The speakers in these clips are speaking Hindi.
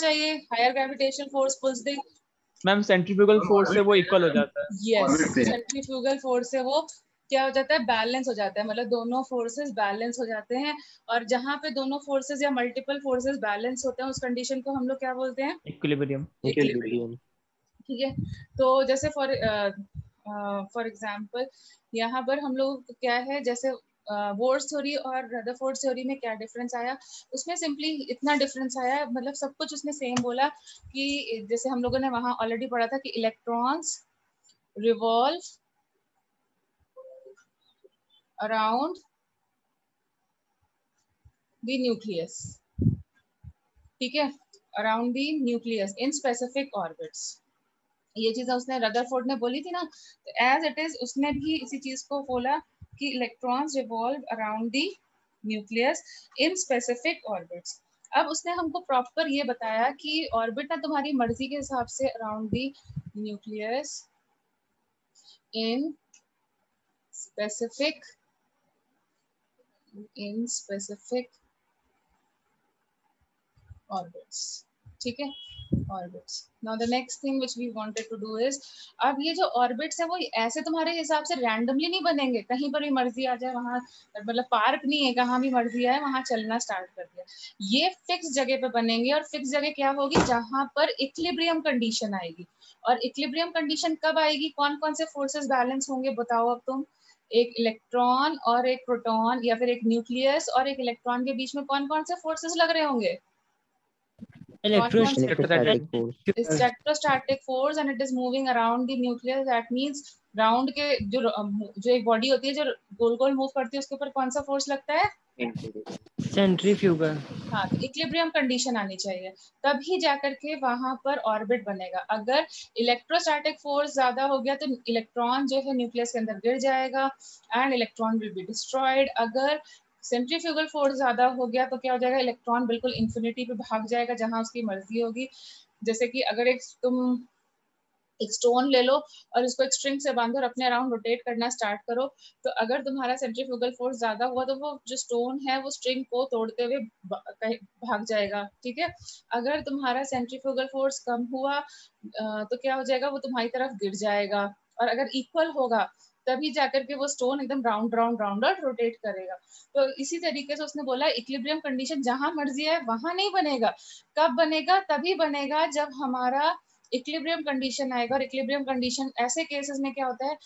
चाहिए? Higher gravitational force pulls the, ma'am centrifugal force से वो इक्वल हो जाता है। यस, सेंट्रीफ्यूगल फोर्स से वो क्या हो जाता है? बैलेंस हो जाता है, मतलब दोनों फोर्सेस बैलेंस हो जाते हैं। और जहाँ पे दोनों फोर्सेस या मल्टीपल फोर्सेस बैलेंस होते हैं उस कंडीशन को हम लोग क्या बोलते हैं? इक्विलिब्रियम। ठीक है, तो जैसे फॉर एग्जांपल यहाँ पर हम लोग क्या है, जैसे बोर्स थ्योरी और रदरफोर्ड थ्योरी में क्या डिफरेंस आया? उसमें सिंपली इतना डिफरेंस आया, मतलब सब कुछ उसने सेम बोला कि जैसे हम लोगों ने वहाँ ऑलरेडी पढ़ा था कि electrons revolve around the nucleus, ठीक है, around the nucleus in specific orbits. ये चीज उसने रदरफोर्ड ने बोली थी ना, तो एज इट इज उसने भी इसी चीज को बोला कि electrons revolve around the nucleus in specific orbits. अब उसने हमको प्रॉपर ये बताया कि ऑर्बिट ना तुम्हारी मर्जी के हिसाब से around the nucleus in specific orbits, ठीक है, orbits. Now the next thing which we wanted to do is, अब ये जो orbits है वो ऐसे तुम्हारे हिसाब से randomly नहीं बनेंगे, कहीं पर भी मर्जी आ जाए वहाँ, मतलब पार्क नहीं है, कहाँ भी मर्जी आए वहाँ चलना स्टार्ट कर दिया। ये फिक्स जगह पे बनेंगे, और फिक्स जगह क्या होगी? जहाँ पर इक्विलिब्रियम कंडीशन आएगी। और इक्विलिब्रियम कंडीशन कब आएगी? कौन कौन से फोर्सेस बैलेंस होंगे बताओ अब तुम? एक इलेक्ट्रॉन और एक प्रोटॉन, या फिर एक न्यूक्लियस और एक इलेक्ट्रॉन के बीच में कौन कौन से फोर्सेस लग रहे होंगे? Electrostatic force. Electrostatic force, and it is moving around the nucleus. That means round के जो एक बॉडी होती है जो गोल गोल मूव करती है, उसके ऊपर कौन सा फोर्स लगता है? सेंट्रीफ्यूगल। हाँ, तो इक्विलिब्रियम कंडीशन आनी चाहिए, तभी जाकर के वहां पर ऑर्बिट बनेगा। अगर इलेक्ट्रोस्टैटिक फोर्स ज्यादा हो गया तो इलेक्ट्रॉन जो है न्यूक्लियस के अंदर गिर जाएगा and electron will be destroyed. अगर सेंट्रीफ्यूगल फोर्स ज्यादा हो गया तो क्या हो जाएगा? इलेक्ट्रॉन बिल्कुल इन्फिनिटी पे भाग जाएगा जहां उसकी मर्जी होगी। जैसे कि अगर तुम एक स्टोन ले लो और इसको एक स्ट्रिंग से बांधो और अपने अराउंड रोटेट करना स्टार्ट करो, तो अगर तुम्हारा सेंट्रीफ्यूगल फोर्स ज्यादा हुआ तो वो जो स्टोन है वो स्ट्रिंग को तोड़ते हुए भाग जाएगा, ठीक है। अगर तुम्हारा सेंट्रीफ्यूगल फोर्स कम हुआ तो क्या हो जाएगा? वो तुम्हारी तरफ गिर जाएगा। और अगर इक्वल होगा तभी जाकर के वो स्टोन एकदम राउंड राउंड राउंड रोटेट करेगा। तो इसी तरीके से उसने बोला इक्विलिब्रियम कंडीशन जहां मर्जी है वहां नहीं बनेगा। कब बनेगा? तभी बनेगा जब हमारा इक्विलिब्रियम कंडीशन आएगा। और इक्विलिब्रियम कंडीशन ऐसे केसेस में क्या होता है?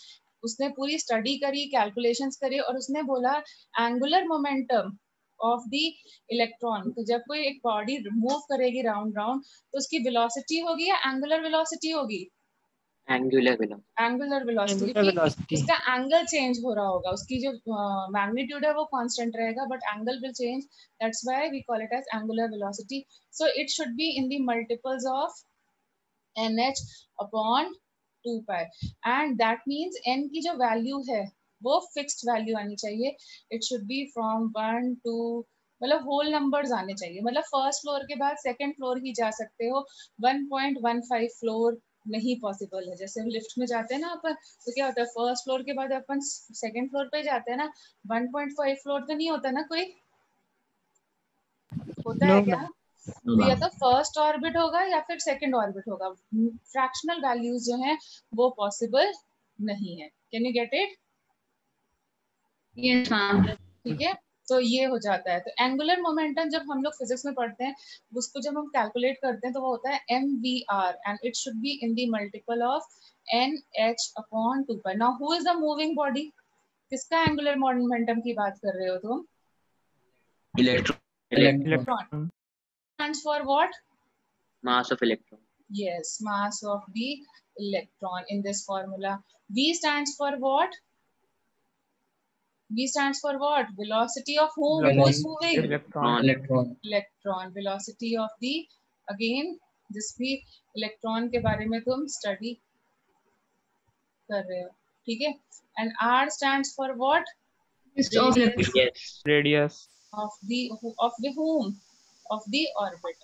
उसने पूरी स्टडी करी, कैलकुलेशंस करी, और उसने बोला angular momentum of the electron, तो जब कोई एक बॉडी मूव करेगी राउंड राउंड तो उसकी वेलोसिटी होगी या एंगुलर वेलोसिटी होगी? Angular velocity. उसका एंगल चेंज हो रहा होगा, उसकी जो मैग्नीट्यूड है वो कांस्टेंट रहेगा but angle will change, that's why we call it as angular velocity. So it should be in the multiples of NH upon 2 pi, and that means n की जो वैल्यू है वो फिक्स्ड वैल्यू आनी चाहिए। It should B from 1 to, मतलब होल नंबर्स आने चाहिए, मतलब फर्स्ट फ्लोर के बाद सेकंड फ्लोर ही जा सकते हो, 1.15 फ्लोर नहीं पॉसिबल है। जैसे हम लिफ्ट में जाते हैं ना अपन, तो क्या होता है? फर्स्ट फ्लोर के बाद अपन सेकंड फ्लोर पे जाते हैं ना, 1.5 फ्लोर तो नहीं होता ना, कोई होता है क्या? तो या तो फर्स्ट ऑर्बिट होगा या फिर सेकंड ऑर्बिट होगा। फ्रैक्शनल वैल्यूज जो हैं वो पॉसिबल नहीं है। Can you get it? Yes ma'am. ठीक है, तो ये हो जाता है। तो एंगुलर मोमेंटम जब हम लोग फिजिक्स में पढ़ते हैं, उसको जब हम कैलकुलेट करते हैं तो वो होता है mvr, and it should be in the multiple of nh upon 2 pi. Now who is the moving body? किसका एंगुलर मोमेंटम की बात कर रहे हो तुम? Electron. Stands for what? Mass of electron. Yes, mass of the electron in this formula. V stands for what? V stands for what? Velocity of whom? Who is moving? Electron. Velocity of the, again, जिस भी इलेक्ट्रॉन के बारे में तुम स्टडी कर रहे हो, ठीक है। And R stands for what? Radius. Of the whom? Of the orbit.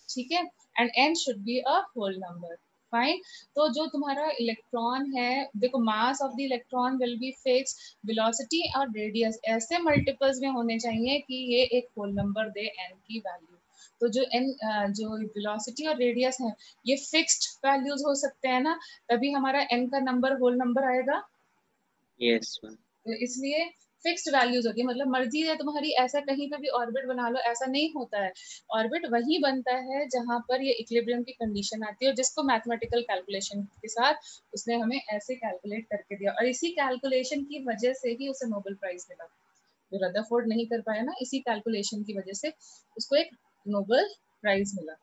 ठीक है। And n should be a whole number. Fine. तो जो तुम्हारा इलेक्ट्रॉन है, देखो mass of the electron will be fix, velocity और रेडियस ऐसे मल्टीपल्स में होने चाहिए कि ये एक होल नंबर दे n की वैल्यू। तो जो जो वेलोसिटी और रेडियस है ये फिक्स्ड वैल्यूज हो सकते हैं ना, तभी हमारा n का नंबर होल नंबर आएगा। Yes ma'am. तो इसलिए फिक्स्ड वैल्यूज होती है, मतलब मर्जी है तुम्हारी ऐसा कहीं पे भी ऑर्बिट बना लो, ऐसा नहीं होता है। ऑर्बिट वही बनता है जहां पर ये इक्विलिब्रियम की कंडीशन आती है, और जिसको मैथमेटिकल कैलकुलेशन के साथ उसने हमें ऐसे कैलकुलेट करके दिया, और इसी कैलकुलेशन की वजह से ही उसे नोबेल प्राइज मिला। जो रदरफोर्ड नहीं कर पाया ना, इसी कैलकुलेशन की वजह से उसको एक नोबेल प्राइज मिला।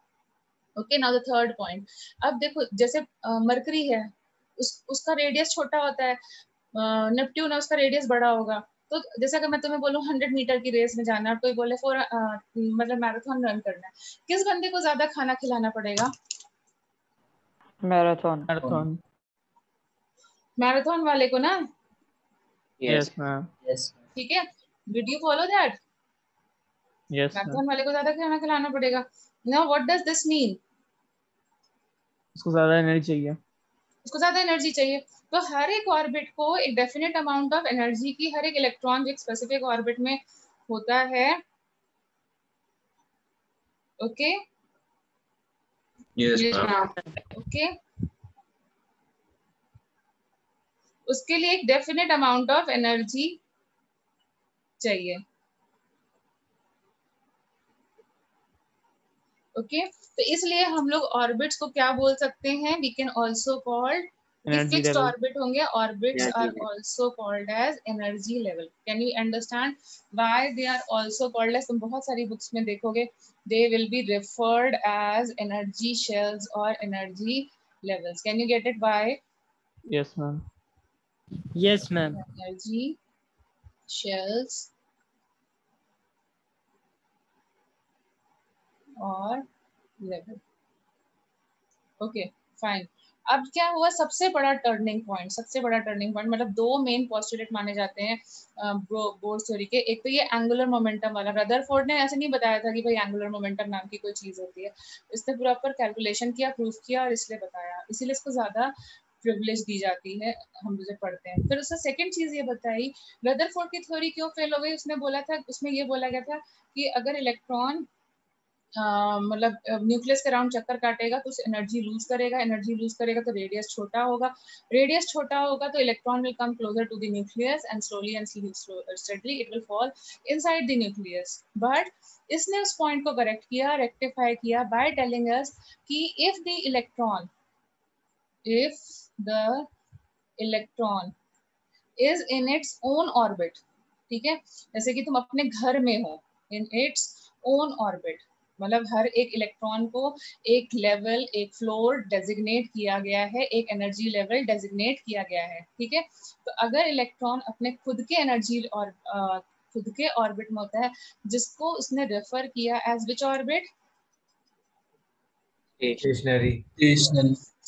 Okay, now the third point. अब देखो जैसे मरकरी है, उसका रेडियस छोटा होता है, नेपट्यून है उसका रेडियस बड़ा होगा। तो जैसे अगर मैं तुम्हें बोलूं 100 मीटर की रेस में जाना है, और कोई बोले मतलब मैराथन रन करना है, किस बंदे को ज्यादा खाना खिलाना पड़ेगा? मैराथन। मैराथन। मैराथन वाले को ना। Yes yes ma'am. ठीक है, did you follow that? Yes ma'am. Marathon वाले को ज्यादा खाना खिलाना पड़ेगा। Now what does this mean? उसको ज्यादा एनर्जी चाहिए। उसको ज्यादा एनर्जी चाहिए। तो हर एक ऑर्बिट को एक डेफिनेट अमाउंट ऑफ एनर्जी की, हर एक इलेक्ट्रॉन जो एक स्पेसिफिक ऑर्बिट में होता है, ओके यस ओके, उसके लिए एक डेफिनेट अमाउंट ऑफ एनर्जी चाहिए। ओके, तो इसलिए हम लोग ऑर्बिट्स को क्या बोल सकते हैं? We can also called, energy fixed level. Orbit होंगे, orbits energy are level. Also called as energy level. Can you understand why they are also called as? तुम बहुत सारी बुक्स में देखोगे they will be referred as energy shells और energy levels. Can you get it why? Yes ma'am. Yes ma'am. Energy shells और लेवल। Okay fine. अब क्या हुआ? सबसे बड़ा टर्निंग पॉइंट, सबसे बड़ा टर्निंग पॉइंट, मतलब दो मेन पोस्टुलेट माने जाते हैं बोर्ड थ्योरी के। एक तो ये एंगुलर मोमेंटम वाला, रदरफोर्ड ने ऐसे नहीं बताया था कि भाई एंगुलर मोमेंटम नाम की कोई चीज होती है। इसने प्रॉपर कैलकुलेशन किया, प्रूफ किया, और इसलिए बताया, इसीलिए इसको ज्यादा प्रिविलेज दी जाती है, हम जो पढ़ते हैं। फिर उसने सेकंड चीज ये बताई, रदरफोर्ड की थ्योरी क्यों फेल हो गई। उसने बोला था, उसमें ये बोला गया था कि अगर इलेक्ट्रॉन मतलब न्यूक्लियस के अराउंड चक्कर काटेगा तो एनर्जी लूज करेगा, एनर्जी लूज करेगा तो रेडियस छोटा होगा, रेडियस छोटा होगा तो electron will come closer to the nucleus and slowly and steadily it will fall inside the nucleus. But इसने उस पॉइंट को करेक्ट किया, रेक्टिफाई किया बाय टेलिंग अस कि if the electron is in its own orbit, ठीक है, जैसे कि तुम अपने घर में हो, इन इट्स ओन ऑर्बिट, मतलब हर एक इलेक्ट्रॉन को एक लेवल, एक फ्लोर डेजिग्नेट किया गया है, एक एनर्जी लेवल डेजिग्नेट किया गया है, ठीक है। तो अगर इलेक्ट्रॉन अपने खुद के एनर्जी और खुद के ऑर्बिट में होता है, जिसको उसने रेफर किया as which orbit?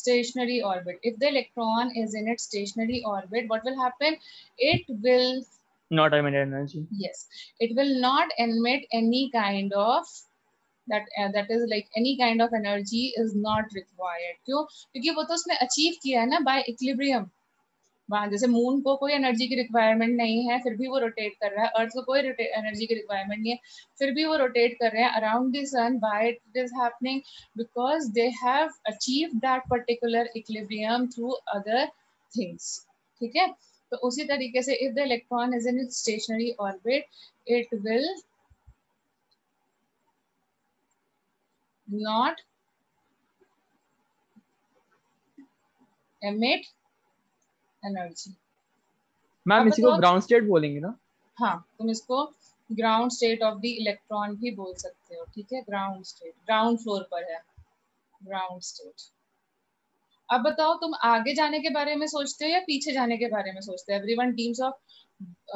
Stationary orbit. If the electron is in its stationary orbit, what will happen? It will, Not emit energy. yes, it will not emit any kind of that is like any kind of energy is not required. क्यों? क्योंकि वो तो उसने अचीव किया है ना बाय इक्विलिब्रियम। वहाँ जैसे मून को कोई एनर्जी की रिक्वायरमेंट नहीं है, फिर भी वो रोटेट कर रहा है, अर्थ को कोई एनर्जी की रिक्वायरमेंट नहीं है, फिर भी वो रोटेट कर रहे हैं around the sun. Why it is happening? Because they have achieved that particular equilibrium through other things, ठीक है। तो उसी तरीके से if the electron is in its stationary orbit, it will not emit energy. Ma'am इसी को बताओ। ग्राउंड स्टेट बोलेंगे ना? हाँ, तुम इसको ground state of the electron भी बोल सकते हो, ठीक है। ग्राउंड स्टेट ग्राउंड फ्लोर पर है, ग्राउंड स्टेट। अब बताओ, तुम आगे जाने के बारे में सोचते हो या पीछे जाने के बारे में सोचते हो? Everyone dreams of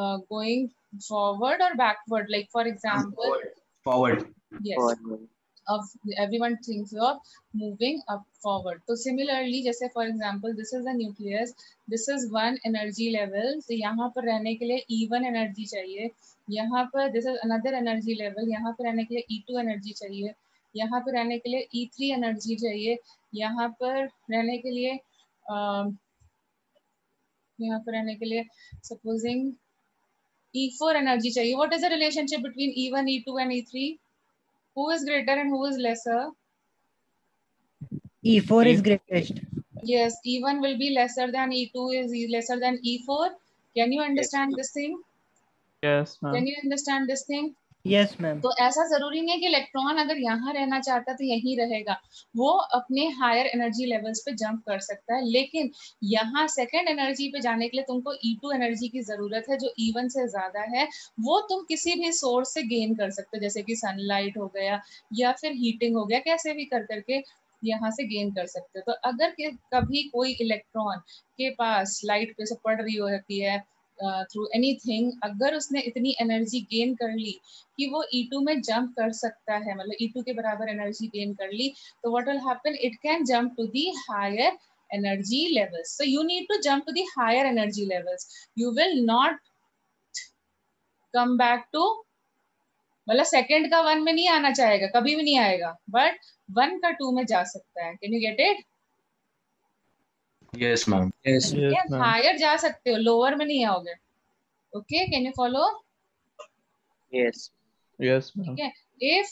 going forward और backward, like for example forward. Yes, of everyone thinks of moving up forward. So similarly, जैसे for example this is the nucleus, this is one energy level, तो यहाँ पर रहने के लिए E1 एनर्जी चाहिए, यहाँ पर this is another energy level, यहाँ पर रहने के लिए E2 एनर्जी चाहिए, यहाँ पर रहने के लिए E3 एनर्जी चाहिए, यहाँ पर रहने के लिए यहाँ पर रहने के लिए सपोजिंग E4 एनर्जी चाहिए। What is the relationship between E1, E2 and E3? Who is greater and who is lesser? E4 is greatest. Yes, E1 will be lesser than E2 is lesser than E4. Can you understand ma'am. this thing? Yes, Can ma'am. you understand this thing? Yes, ma'am. तो ऐसा जरूरी नहीं है कि इलेक्ट्रॉन अगर यहाँ रहना चाहता है तो यहीं रहेगा, वो अपने हायर एनर्जी लेवल्स पे जंप कर सकता है, लेकिन यहाँ सेकेंड एनर्जी पे जाने के लिए तुमको E2 एनर्जी की जरूरत है जो E1 से ज्यादा है। वो तुम किसी भी सोर्स से गेन कर सकते हो, जैसे कि सनलाइट हो गया या फिर हीटिंग हो गया, कैसे भी कर करके यहाँ से गेन कर सकते हो। तो अगर कभी कोई इलेक्ट्रॉन के पास लाइट पे से पड़ रही होती है थ्रू एनीथिंग, अगर उसने इतनी एनर्जी गेन कर ली कि वो E2 में जंप कर सकता है, मतलब E2 के बराबर एनर्जी गेन कर ली, तो what will happen, it can jump to the higher energy levels. So you need to jump to the higher energy levels. You will not come back to, मतलब सेकंड का 1 में नहीं आना चाहेगा, कभी भी नहीं आएगा, बट 1 का 2 में जा सकता है। Can you get it? Yes, ma'am. Yes. Yes, ma'am. Higher जा सकते हो, लोअर में नहीं आओगे। Okay, can you follow? Yes. Yes, ma'am. ठीक है। If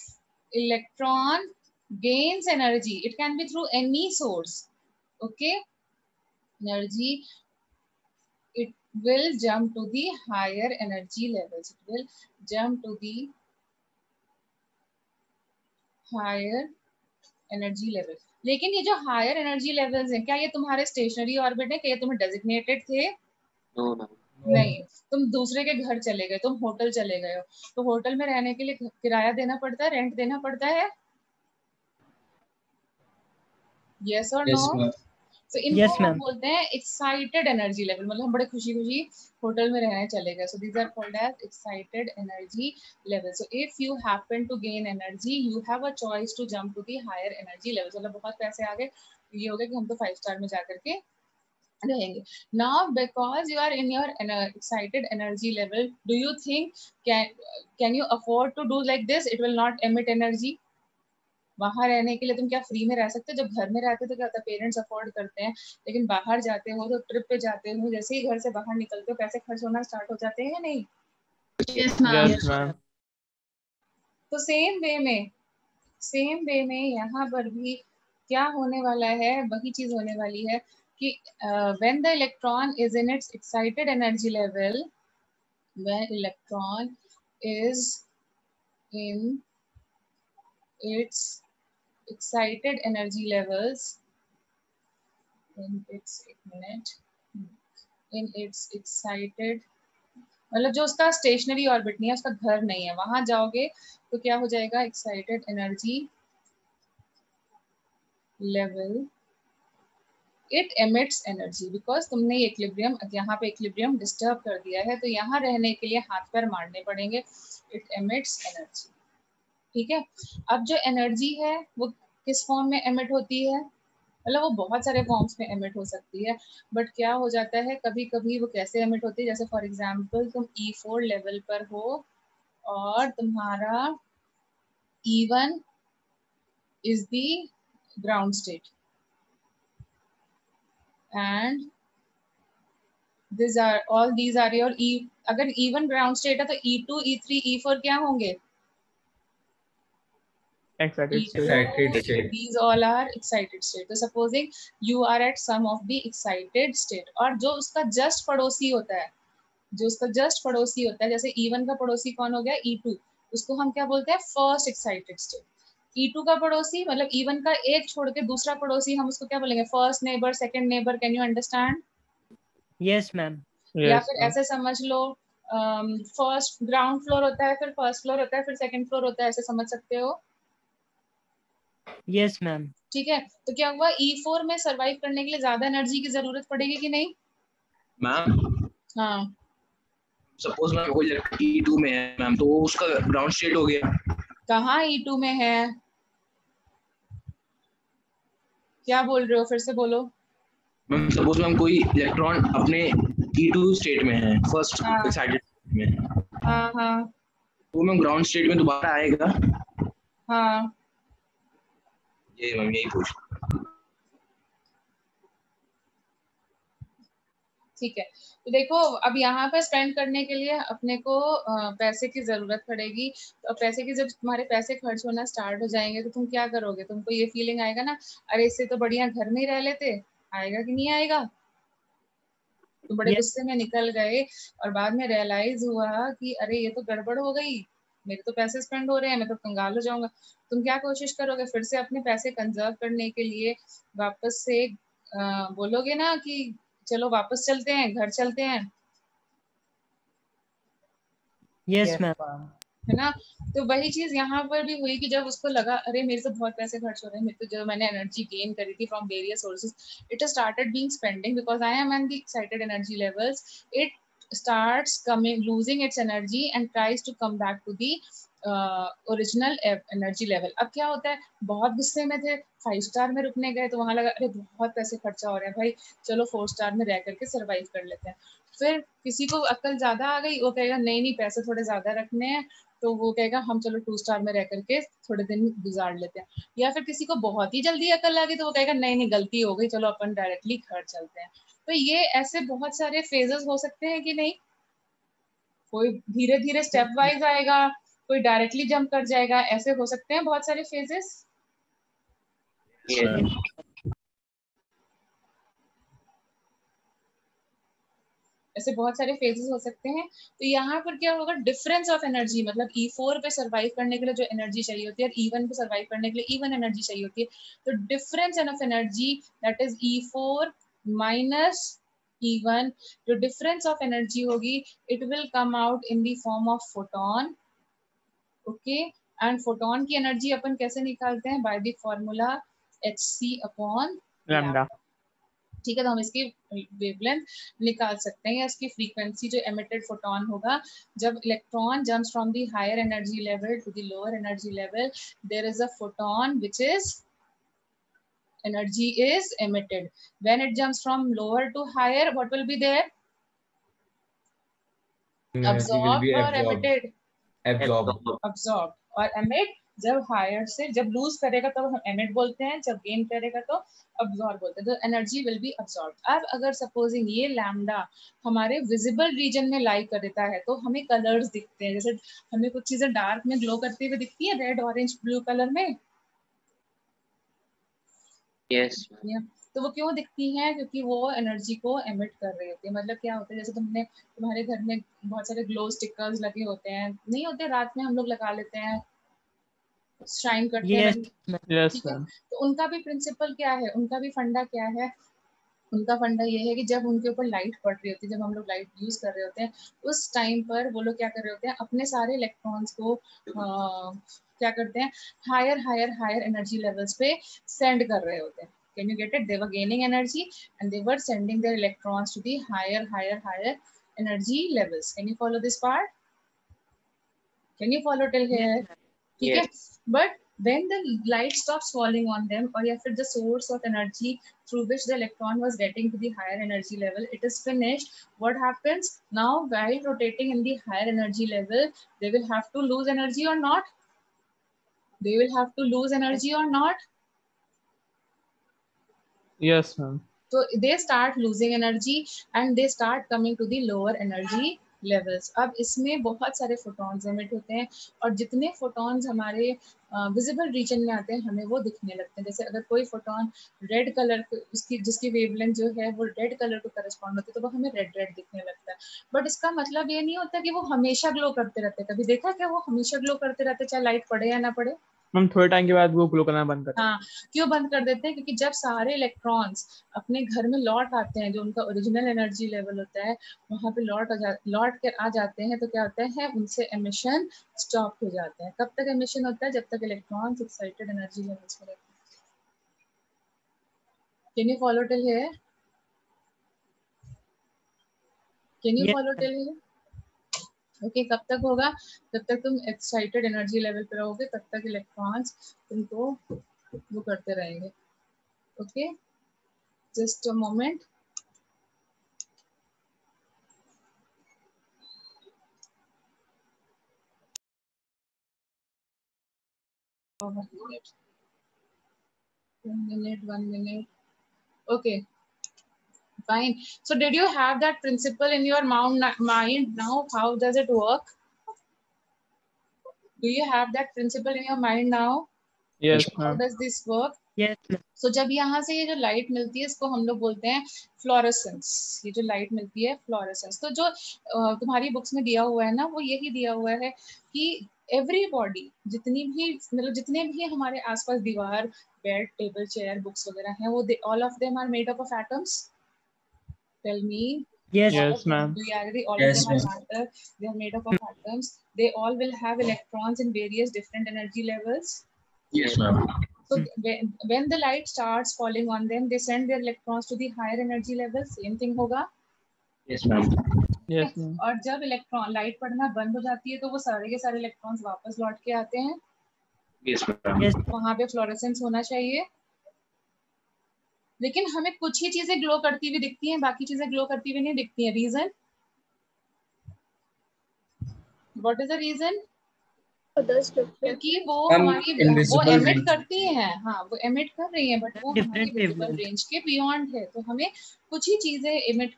electron gains energy, it can be through any source, okay, energy, it will jump to the higher energy levels, it will jump to the higher energy level। लेकिन ये जो हायर एनर्जी लेवल्स हैं, क्या ये तुम्हारे स्टेशनरी ऑर्बिट है, क्या ये तुम्हें डेजिग्नेटेड थे? No, ma'am. नहीं, तुम दूसरे के घर चले गए, तुम होटल चले गए हो, तो होटल में रहने के लिए किराया देना पड़ता है, रेंट देना पड़ता है, यस और Yes, नो? ma'am. तो इनको Yes, हम ma'am. बोलते हैं एक्साइटेड एनर्जी लेवल, मतलब हम बड़े खुशी खुशी होटल में रहने चले गए। So these are called as excited energy level. So if you happen to gain energy, you have a choice to jump to the higher energy level. मतलब बहुत पैसे आ गए, ये हो गया कि हम तो 5 स्टार में जाकर के रहेंगे। Now because you are in your excited energy level, do you think can you afford to do like this? It will not emit energy. वहां रहने के लिए तुम क्या फ्री में रह सकते हो? जब घर में रहते हो तो क्या होता है, पेरेंट्स अफोर्ड करते हैं, लेकिन बाहर जाते हो तो ट्रिप पे जाते हो, जैसे ही घर से बाहर निकलते हो पैसे खर्च होना स्टार्ट हो जाते हैं या नहीं? Yes, ma'am. तो सेम वे में यहाँ पर भी क्या होने वाला है, वही चीज होने वाली है कि when the electron is in it's excited energy level, when electron is in its excited energy levels, in its excited, मतलब जो उसका स्टेशनरी ऑर्बिट नहीं है, उसका घर नहीं है, वहां जाओगे तो क्या हो जाएगा, excited energy level, it emits energy, because तुमने इक्विलिब्रियम, यहाँ पे इक्विलिब्रियम डिस्टर्ब कर दिया है, तो यहाँ रहने के लिए हाथ पैर मारने पड़ेंगे। इट एमिट्स एनर्जी, ठीक है। अब जो एनर्जी है वो किस फॉर्म में एमिट होती है, मतलब वो बहुत सारे फॉर्म्स में एमिट हो सकती है, बट क्या हो जाता है कभी कभी वो कैसे एमिट होती है, जैसे फॉर एग्जांपल तुम E4 लेवल पर हो और तुम्हारा E1 is the ground state and these are your E, अगर E1 ग्राउंड स्टेट है तो E2, E3, E4 क्या होंगे? Excited state. Excited state. These all are excited state. तो supposing you are at some of the excited state, और जो उसका जस्ट पड़ोसी होता है, जैसे E1 का पड़ोसी कौन हो गया, E2, उसको हम क्या बोलते हैं, फर्स्ट एक्साइटेड स्टेट। E2 का पड़ोसी मतलब E1 का एक छोड़ के दूसरा पड़ोसी, हम उसको क्या बोलेंगे, first neighbour, second neighbour. Can you understand? Yes, ma'am. या Yes, फिर ma'am. ऐसे समझ लो, फर्स्ट ग्राउंड फ्लोर होता है, फिर फर्स्ट फ्लोर होता है, फिर सेकंड फ्लोर होता है, ऐसे समझ सकते हो? Yes, ma'am. ठीक है। तो क्या हुआ, E4 में सरवाइव करने के लिए ज्यादा एनर्जी की जरूरत पड़ेगी कि नहीं? मैम, हाँ, सपोज मैम कोई E2 में है मैम, तो उसका ग्राउंड स्टेट हो गया। कहाँ E2 में है, क्या बोल रहे हो, फिर से बोलो। मैम सपोज मैम कोई इलेक्ट्रॉन अपने E2 स्टेट में है, फर्स्ट हाँ। एक्साइटेड में, हाँ, वो मैम ग्राउंड स्टेट में दोबारा आएगा? हाँ, ये मैम यही पूछ। ठीक है, तो देखो अब यहाँ पर स्पेंड करने के लिए अपने को पैसे की जरूरत पड़ेगी। तो पैसे की, जब तुम्हारे पैसे खर्च होना स्टार्ट हो जाएंगे तो तुम क्या करोगे? तुमको ये फीलिंग आएगा ना, अरे इससे तो बढ़िया घर में ही रह लेते। आएगा कि नहीं आएगा? तो बड़े Yes, गुस्से में निकल गए और बाद में रियलाइज हुआ कि अरे ये तो गड़बड़ हो गई, मेरे तो पैसे स्पेंड हो रहे हैं, मैं तो कंगाल हो जाऊंगा। तुम क्या कोशिश करोगे? फिर से अपने पैसे कंजर्व करने के लिए वापस से बोलोगे ना कि चलो वापस चलते हैं, घर चलते हैं, yes, ma'am. है ना? तो वही चीज यहाँ पर भी हुई कि जब उसको लगा अरे मेरे तो बहुत पैसे खर्च हो रहे हैं, मेरे तो जो मैंने एनर्जी गेन करी थी from various sources, it started being spending because I am in the excited energy levels, it starts coming losing its energy and tries to come back to the original energy level. अब क्या होता है, बहुत गुस्से में थे, 5 स्टार में रुकने गए तो वहां लगा अरे बहुत पैसे खर्चा हो रहे हैं भाई, चलो 4 स्टार में रह करके सरवाइव कर लेते हैं। फिर किसी को अक्ल ज्यादा आ गई, वो कहेगा नहीं नहीं पैसे थोड़े ज्यादा रखने हैं, तो वो कहेगा हम चलो 2 स्टार में रह करके थोड़े दिन गुजार लेते हैं। या फिर किसी को बहुत ही जल्दी अकल आ गई तो वो कहेगा नहीं नहीं गलती हो गई, चलो अपन डायरेक्टली घर चलते हैं। तो ये ऐसे बहुत सारे फेजेस हो सकते हैं कि नहीं? कोई धीरे धीरे स्टेप वाइज आएगा, कोई डायरेक्टली जंप कर जाएगा, ऐसे हो सकते हैं बहुत सारे फेजेस। Yes. ऐसे बहुत सारे फेजेस हो सकते हैं। तो यहाँ पर क्या होगा, डिफरेंस ऑफ एनर्जी, मतलब E4 पे सर्वाइव करने के लिए जो एनर्जी चाहिए होती है और E1 पे सर्वाइव करने के लिए E1 एनर्जी चाहिए होती है। तो difference of energy that is E4 minus E1, जो डिफरेंस ऑफ एनर्जी होगी it will come out in the form of photon. Okay, and photon की एनर्जी अपन कैसे निकालते हैं? By the formula hc upon lambda. ठीक है, तो हम इसकी वेवलेंथ निकाल सकते हैं या इसकी फ्रीक्वेंसी जो एमिटेड फोटोन होगा, जब electron jumps from the higher energy level to the lower energy level, there is a photon which is energy is emitted. When it jumps from lower to higher, what will be there? Energy will Absorbed be or absorbed. emitted? Absorbed. Absorbed। और emit जब हायर से, जब लूज करेगा तब हम एमिट बोलते हैं, जब गेन करेगा तो अब्सॉर्ब बोलते हैं। तो एनर्जी विल बी अब्सॉर्ब। अब अगर सपोजिंग ये लैम्डा हमारे विजिबल रीजन में लाई कर देता है तो हमें कलर्स दिखते हैं, जैसे हमें कुछ चीजें डार्क में ग्लो करती हुई दिखती है, रेड ऑरेंज ब्लू कलर में। Yes. तो वो क्यों दिखती हैं? क्योंकि वो एनर्जी को एमिट कर रही होती है। मतलब क्या होता है, जैसे तुम्हारे घर में बहुत सारे ग्लो स्टिकर्स लगे होते हैं, नहीं होते, रात में हम लोग लगा लेते हैं, शाइन करते हैं Yes, when, ma'am. यस ठीक है। मैम। तो उनका भी प्रिंसिपल क्या है, उनका भी फंडा क्या है? उनका फंडा ये है कि जब उनके ऊपर लाइट पड़ रही होती है, जब हम लोग लाइट यूज कर रहे होते हैं, उस टाइम पर वो लोग क्या कर रहे होते हैं, अपने सारे इलेक्ट्रॉन्स को क्या करते हैं, higher higher higher energy levels पे सेंड कर रहे होते हैं। Can you get it? They were gaining energy and they were sending their electrons to the higher energy levels. Can you follow this part? Can you follow till Yes, here? ma'am. ठीक है, Yes. but when the light stops falling on them, or या फिर the source of energy through which the electron was getting to the higher energy level, it is finished. What happens now? While rotating in the higher energy level, they will have to lose energy or not? They will have to lose energy or not? Yes ma'am. So they start losing energy and they start coming to the lower energy levels. अब इसमें बहुत सारे फोटॉन्स एमिट होते हैं और जितने फोटॉन्स हमारे विजिबल रीजन में आते हैं हमें वो दिखने लगते हैं। जैसे अगर कोई फोटॉन रेड कलर, उसकी जिसकी वेवलेंथ जो है वो रेड कलर को करस्पॉन्ड होती है तो वो हमें रेड रेड दिखने लगता है। बट इसका मतलब ये नहीं होता कि वो हमेशा ग्लो करते रहते। कभी देखा क्या वो हमेशा ग्लो करते रहते चाहे लाइट पड़े या ना पड़े? मैम थोड़े टाइम के बाद वो ग्लो करना बंद कर हाँ, क्यों बंद कर देते हैं? क्योंकि जब सारे इलेक्ट्रॉन्स अपने घर में लौट आते हैं, जो उनका ओरिजिनल एनर्जी लेवल होता है वहां पे लौट कर आ जाते हैं, तो क्या होता है, उनसे एमिशन स्टॉप हो जाता है। कब तक एमिशन होता है? जब तक इलेक्ट्रॉन्स एक्साइटेड एनर्जी लेवल्स पर रहते हैं। Can you follow till here? Can you Yes, follow ma'am. Till here? Okay, कब तक होगा? जब तक तुम एक्साइटेड एनर्जी लेवल पे रहोगे तब तक इलेक्ट्रॉन्स तुमको वो करते रहेंगे। Okay, just a moment. One minute. Okay. Fine. So did you have that principle in your mind now? How does it work? Do you have that principle in your mind now? Yes, How ma'am. does this work? Yes, ma'am. So जब यहाँ से ये जो लाइट मिलती है इसको हम लोग बोलते हैं फ्लोरेसेंस. ये जो लाइट मिलती है फ्लोरेसेंस. तो जो तुम्हारी बुक्स में दिया हुआ है ना वो यही दिया हुआ है कि एवरीबॉडी जितनी भी मतलब जितने भी हमारे आसपास दीवार बेड टेबल चेयर बुक्स वगैरह हैं वो all of them are made up of atoms. Tell me. Yes. Yes, ma'am. Do you agree? All Yes, of them are ma'am. matter. They are made up of atoms. They all will have electrons in various different energy levels. Yes, ma'am. So when the light starts falling on them, they send their electrons to the higher energy level. Same thing होगा. Yes, ma'am. Yes, ma'am. और जब इलेक्ट्रॉन लाइट पड़ना बंद हो जाती है तो वो सारे के सारे इलेक्ट्रॉन्स वापस लौट के आते हैं. Yes, ma'am. Yes. वहां पे फ्लोरेसेंस होना चाहिए. लेकिन हमें कुछ ही चीजें ग्लो करती हुई दिखती हैं, बाकी चीजें ग्लो करती हुई नहीं दिखती हैं. Reason? What is the reason? क्योंकि वो हमारी वो एमिट करती हैं. हाँ वो एमिट कर रही हैं बट वो हमारी विजिबल रेंज के बियॉन्ड है. तो हमें कुछ ही चीजें एमिट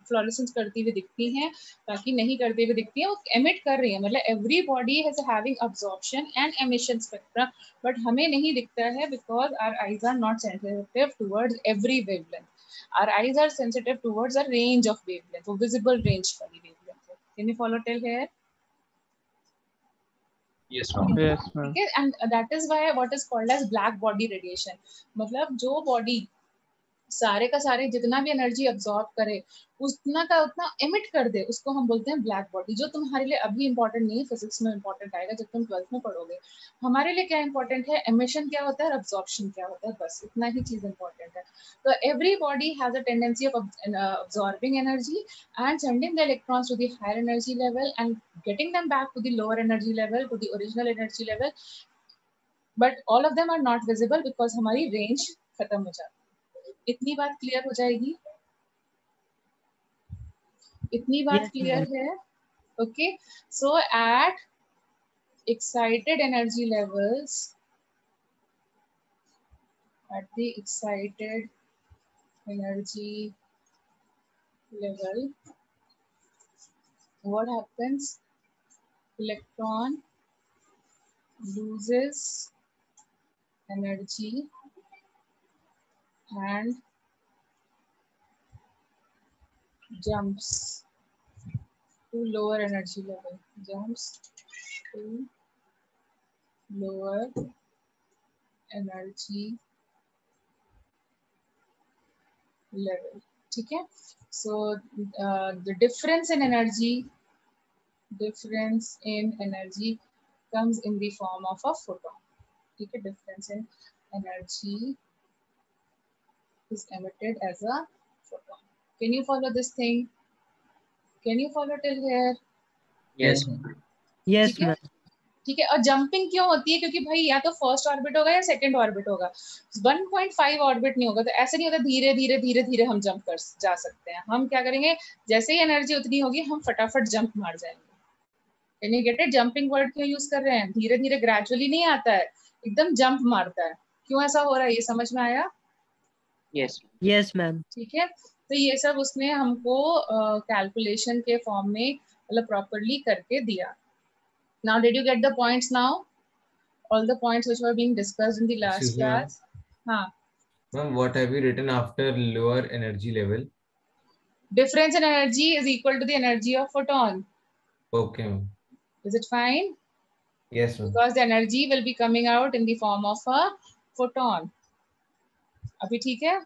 फ्लोरेसेंस करती हुई दिखती हैं, बाकी नहीं करती हुई दिखती हैं. वो एमिट कर रही हैं मतलब everybody has having absorption and emission spectrum but हमें नहीं दिखता है because our eyes are not sensitive towards every wavelength. Our eyes are sensitive towards a range of wavelength. वो विजिबल रेंज वाली वेवलेंथ है. Can you follow till here? Yes, ma'am. Yes, ma'am. ठीक है. And that is why what is called as black body radiation. मतलब जो बॉडी सारे का सारे जितना भी एनर्जी अब्सॉर्ब करे उतना का उतना एमिट कर दे उसको हम बोलते हैं ब्लैक बॉडी. जो तुम्हारे लिए अभी इंपॉर्टेंट नहीं है, फिजिक्स में इंपॉर्टेंट आएगा जब तुम 12th में पढ़ोगे. हमारे लिए क्या इंपॉर्टेंट है? एमिशन क्या होता है और अब्सॉर्प्शन क्या होता है. बस इतना ही चीज इंपॉर्टेंट है. तो every body has a tendency of absorbing energy and sending the electrons to the higher energy level and getting them back to the lower energy level, to the original energy level. But all of them are not visible because हमारी range खत्म हो जाती है. इतनी बात क्लियर हो जाएगी? इतनी बात क्लियर है? Okay. So at excited energy levels, at the excited energy level, what happens? Electron loses energy and jumps to lower energy level. Jumps to lower energy level. ठीक है. So the difference in energy comes in the form of a photon. ठीक है. Difference in energy is emitted as a photon. Can you follow this thing? Can you follow till here? Yes. Yes, ठीक है. ma'am. ठीक है. और जंपिंग क्यों होती है? क्योंकि भाई या तो फर्स्ट ऑर्बिट होगा या सेकंड ऑर्बिट होगा. 1.5 ऑर्बिट नहीं होगा. तो ऐसे नहीं होता धीरे धीरे धीरे धीरे हम जंप कर जा सकते हैं. हम क्या करेंगे? जैसे ही एनर्जी उतनी होगी हम फटाफट जंप मार जाएंगे. Can you get it? Jumping word क्यों यूज कर रहे हैं? धीरे धीरे ग्रेजुअली नहीं आता है, एकदम जंप मारता है. क्यों ऐसा हो रहा है? ये समझ में आया? Yes. Yes, ma'am. ठीक है. तो ये सब उसने हमको कैलकुलेशन के फॉर्म में मतलब प्रॉपर्ली करके दिया. Now did you get the points now? All the points which were being discussed in the last Excuse me, ma'am. class. हाँ. Ma'am, what have you written after lower energy level? Difference in energy is equal to the energy of photon. Okay, ma'am. Is it fine? Yes, ma'am. Because the energy will be coming out in the form of a photon. अभी ठीक है?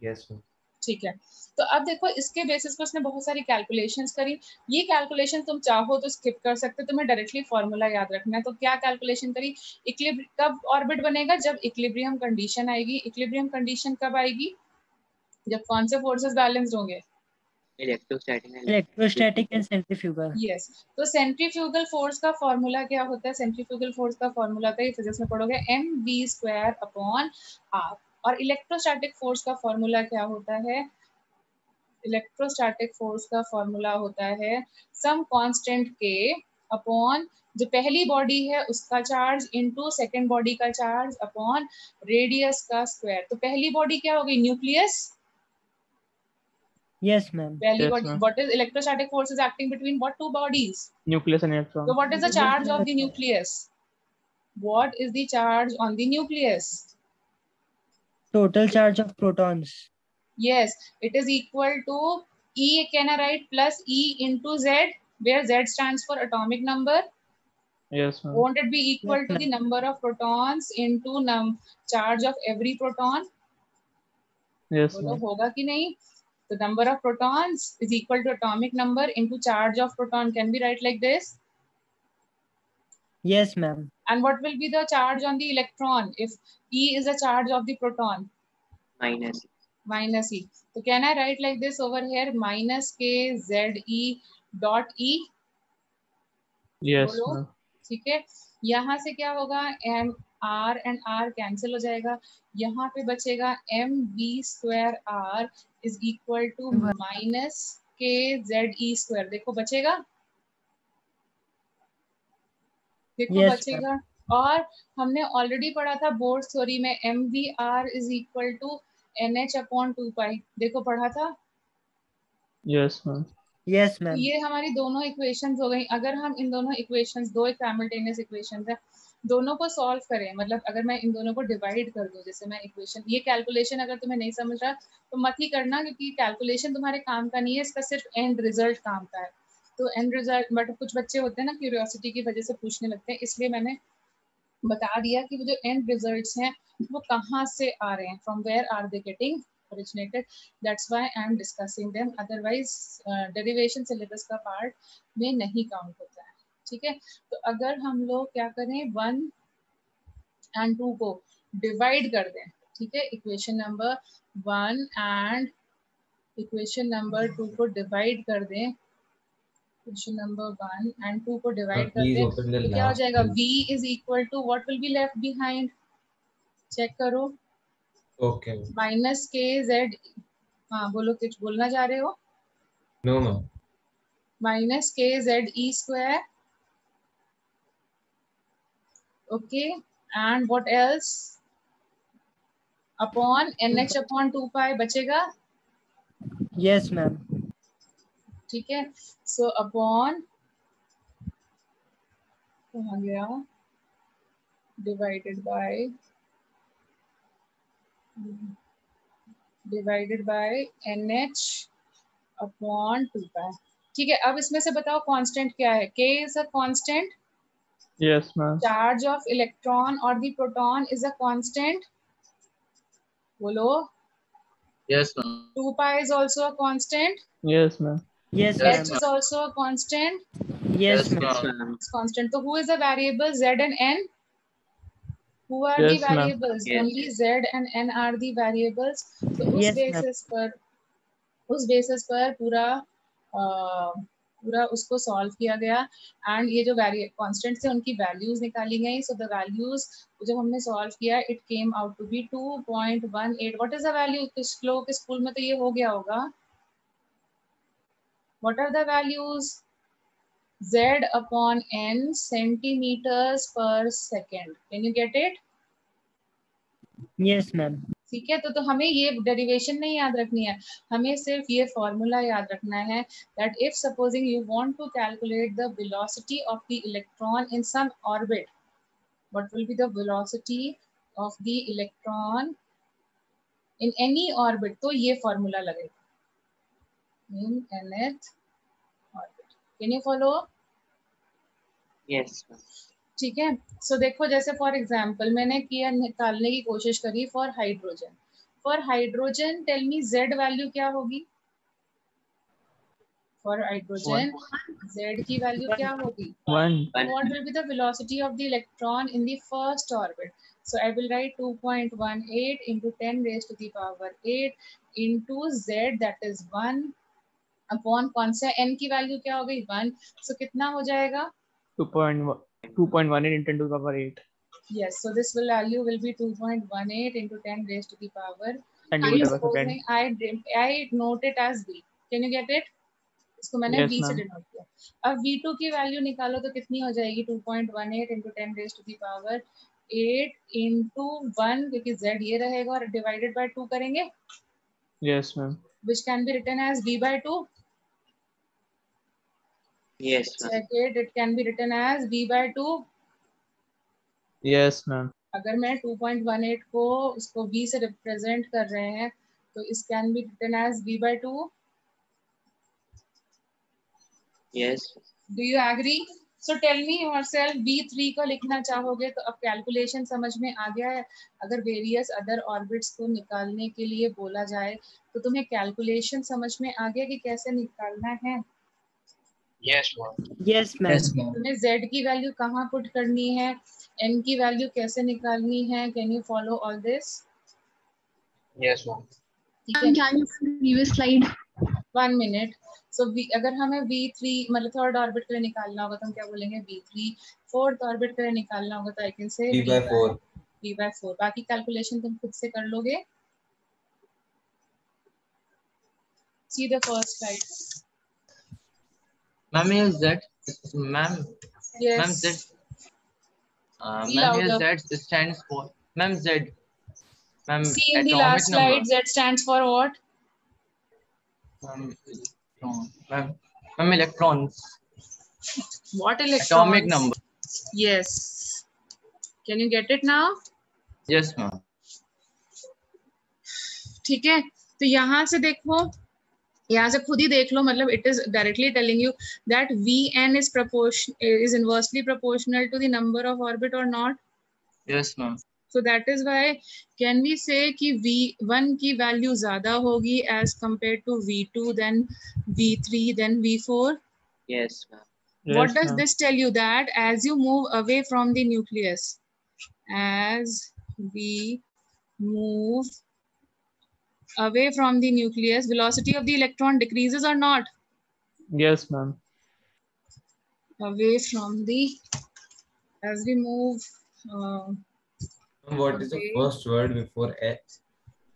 Yes, ma'am. ठीक है. तो अब देखो इसके बेसिस पर उसने बहुत सारी कैलकुलेशंस करी. ये कैलकुलेशन तुम चाहो तो स्किप कर सकते हो. तुम्हें डायरेक्टली फॉर्मूला याद रखना है. तो क्या कैलकुलेशन करी? कब ऑर्बिट बनेगा? जब इक्विलिब्रियम कंडीशन आएगी. इक्विलिब्रियम कंडीशन कब आएगी? जब कौन से फोर्सेस बैलेंस्ड होंगे? Electrostatic and centrifugal. यस. तो सेंट्रीफ्यूगल फोर्स का फॉर्मूला क्या होता है? सेंट्रीफ्यूगल फोर्स का फॉर्मूला होता है, फिजिक्स में पढ़ोगे, mv²/r. और इलेक्ट्रोस्टैटिक फोर्स का फॉर्मूला क्या होता है? इलेक्ट्रोस्टैटिक फोर्स का फॉर्मूला होता है सम कांस्टेंट के अपॉन जो पहली बॉडी है उसका चार्ज इनटू सेकंड बॉडी का चार्ज अपॉन रेडियस का स्क्वायर. तो पहली बॉडी क्या हो गई? Nucleus. Yes, ma'am. Yes, ma'am. What is electrostatic force is acting between what two bodies? Nucleus and So electron. what is the charge of the nucleus? What is the charge on the nucleus? Total charge of protons. Yes, it is equal to E, can I write, plus E into Z, where Z stands for atomic number. Yes, ma'am. Won't it be equal Yes, to the ma'am. number of protons into charge of every proton? Yes, बोलो ma'am. होगा कि नहीं? The number of protons is equal to atomic number into charge of proton. Can we write like this? Yes, ma'am. And what will be the charge on the electron if E is the charge of the proton? Minus. Minus E. So can I write like this over here? Minus K Z E dot E. Yes, बोलो, ma'am. ठीक है. यहाँ से क्या होगा? M R and R cancel हो जाएगा. यहाँ पे बचेगा MB square R is equal to minus KZE square. देखो बचेगा, देखो Yes, बचेगा. और हमने ऑलरेडी पढ़ा था बोर्ड थ्योरी में MVR is equal to NH upon 2 pi. देखो पढ़ा था. Yes, ma'am. Yes, तो ma'am. ये हमारी दोनों इक्वेशंस हो गई. अगर हम इन दोनों इक्वेशंस, दो एक साइमल्टेनियस इक्वेशंस है, दोनों को सॉल्व करें, मतलब अगर मैं इन दोनों को डिवाइड कर दूं, जैसे मैं इक्वेशन, ये कैलकुलेशन अगर तुम्हें नहीं समझ रहा तो मत ही करना, क्योंकि कैलकुलेशन तुम्हारे काम का नहीं है, इसका सिर्फ एंड रिजल्ट काम का है. तो एंड रिजल्ट, बट कुछ बच्चे होते हैं ना क्यूरियोसिटी की वजह से पूछने लगते हैं, इसलिए मैंने बता दिया कि वो जो एंड रिजल्ट्स हैं वो कहाँ से आ रहे हैं, from where are they getting originated. That's why I am discussing them. Otherwise derivation syllabus का part में नहीं काउंट होता है. ठीक है, तो अगर हम लोग क्या करें, 1 and 2 को डिवाइड कर दें, ठीक है, equation number 1 and equation number 2 को डिवाइड कर दें, इक्वेशन नंबर 1 and 2 को डिवाइड कर Please दें, open the तो क्या हो last जाएगा? page. V is equal to what will be left behind? Check करो. Okay. माइनस के जेड, हाँ बोलो, कुछ बोलना चाह रहे हो? No, ma'am. माइनस के Z e square. Okay, and what else? Upon NH upon 2 pi बचेगा. Yes, ma'am. ठीक है, सो अपॉन, कहाँ गया, divided by NH upon 2 pi. ठीक है, अब इसमें से बताओ कांस्टेंट क्या है? K is a constant. Yes, ma'am. Charge of electron or the proton is a constant. बोलो. Yes, ma'am. 2 pi is also a constant. Yes, ma'am. Yes, Yes, H ma'am. is also a constant. Yes, ma'am. Yes, ma'am. It's constant. So who is the variable? Z and N. Who are the Yes, ma'am. variables? Yes. Only Z and N are the variables. So Yes, ma'am. उस बेसिस पर पूरा उसको सॉल्व किया गया, एंड ये जो कांस्टेंट थे उनकी वैल्यूज निकाली गई. सो द वैल्यूज जब हमने सॉल्व किया, it came out to be 2.18. What is the value? कुछ लोगों के स्कूल में तो ये हो गया होगा. What are the values? Z upon N centimeters per second. Can you get it? Yes, ma'am. ठीक है, तो हमें ये डेरिवेशन नहीं याद रखनी है, हमें सिर्फ ये फॉर्मूला याद रखना है, that if supposing you want to calculate the velocity of the electron in some orbit, what will be the velocity of the electron in any orbit, तो ये फॉर्मूला लगेगा, in nth orbit. Can you follow? Yes, ma'am. ठीक है, सो देखो, जैसे फॉर एग्जांपल मैंने किया, निकालने की कोशिश करी for hydrogen. For hydrogen tell me Z value क्या होगी? फॉर हाइड्रोजन जेड की वैल्यू क्या होगी? 1. What will be the velocity of the electron in the first orbit? So I will write 2.18 into 10 raised to the power 8 into z, that is 1 upon कौन सा, n की वैल्यू क्या हो गई? 1. सो कितना हो जाएगा? 2.18 into 10 to the power 8. Yes, so this value will be 2.18 into 10 raised to the power. Centimeter per second. I note it as V. Can you get it? इसको मैंने Yes, V से ma'am. डिनोट किया. अब V2 की वैल्यू निकालो तो कितनी हो जाएगी? 2.18 into 10 raised to the power 8 into 1, क्योंकि Z ये रहेगा, और डिवाइडेड बाय 2 करेंगे. Yes, ma'am. which can be written as v by 2. Yes, ma'am. Check it. It can be written as v by 2. Yes, ma'am. अगर मैं 2.18 को उसको v से रिप्रेजेंट कर रहे हैं तो इस can be written as v by 2. Yes. Do you agree? So tell me yourself, v3 को लिखना चाहोगे तो अब कैलकुलेशन समझ में आ गया है. अगर वेरियस अदर ऑर्बिट्स को निकालने के लिए बोला जाए तो तुम्हें कैलकुलेशन समझ में आ गया कि कैसे निकालना है. Yes, ma'am. Yes, ma'am. Yes, ma'am. तुम्हें z की वैल्यू कहाँ पुट करनी है, n की वैल्यू कैसे निकालनी है. Can you follow all this? Yes, ma'am. Can you previous slide? 1 minute. So अगर हमें v3 मतलब थर्ड ऑर्बिट के लिए निकालना होगा तो हम क्या बोलेंगे v3. फोर्थ ऑर्बिट के लिए निकालना होगा तो I can say V by 4. v by 4. बाकी कैलकुलेशन तुम खुद से कर लोगे. See the first slide. Ma'am, is that ma'am? Yes. Ma'am, Z. Be Ma'am, here louder. Z stands for ma'am Z. Ma'am, See in the atomic last number. slide, z stands for what? Ma'am, electron. Ma'am, electrons. What electrons? Atomic number. Yes. Can you get it now? Yes, ma'am. ठीक है. तो यहाँ से देखो, यहाँ से खुद ही देख लो. मतलब it is directly telling you that Vn is inversely proportional to the number of orbit or not. Yes, ma'am. So that is why can we say कि V1 की वैल्यू ज्यादा होगी as compared to V2, then V3, then V4. Yes, ma'am. What Yes, does ma'am. this tell you? That as you move away from the nucleus, as we move away from the nucleus, velocity of the electron decreases or not? Yes, ma'am. Away from the, as we move. What is the Okay. first word before a?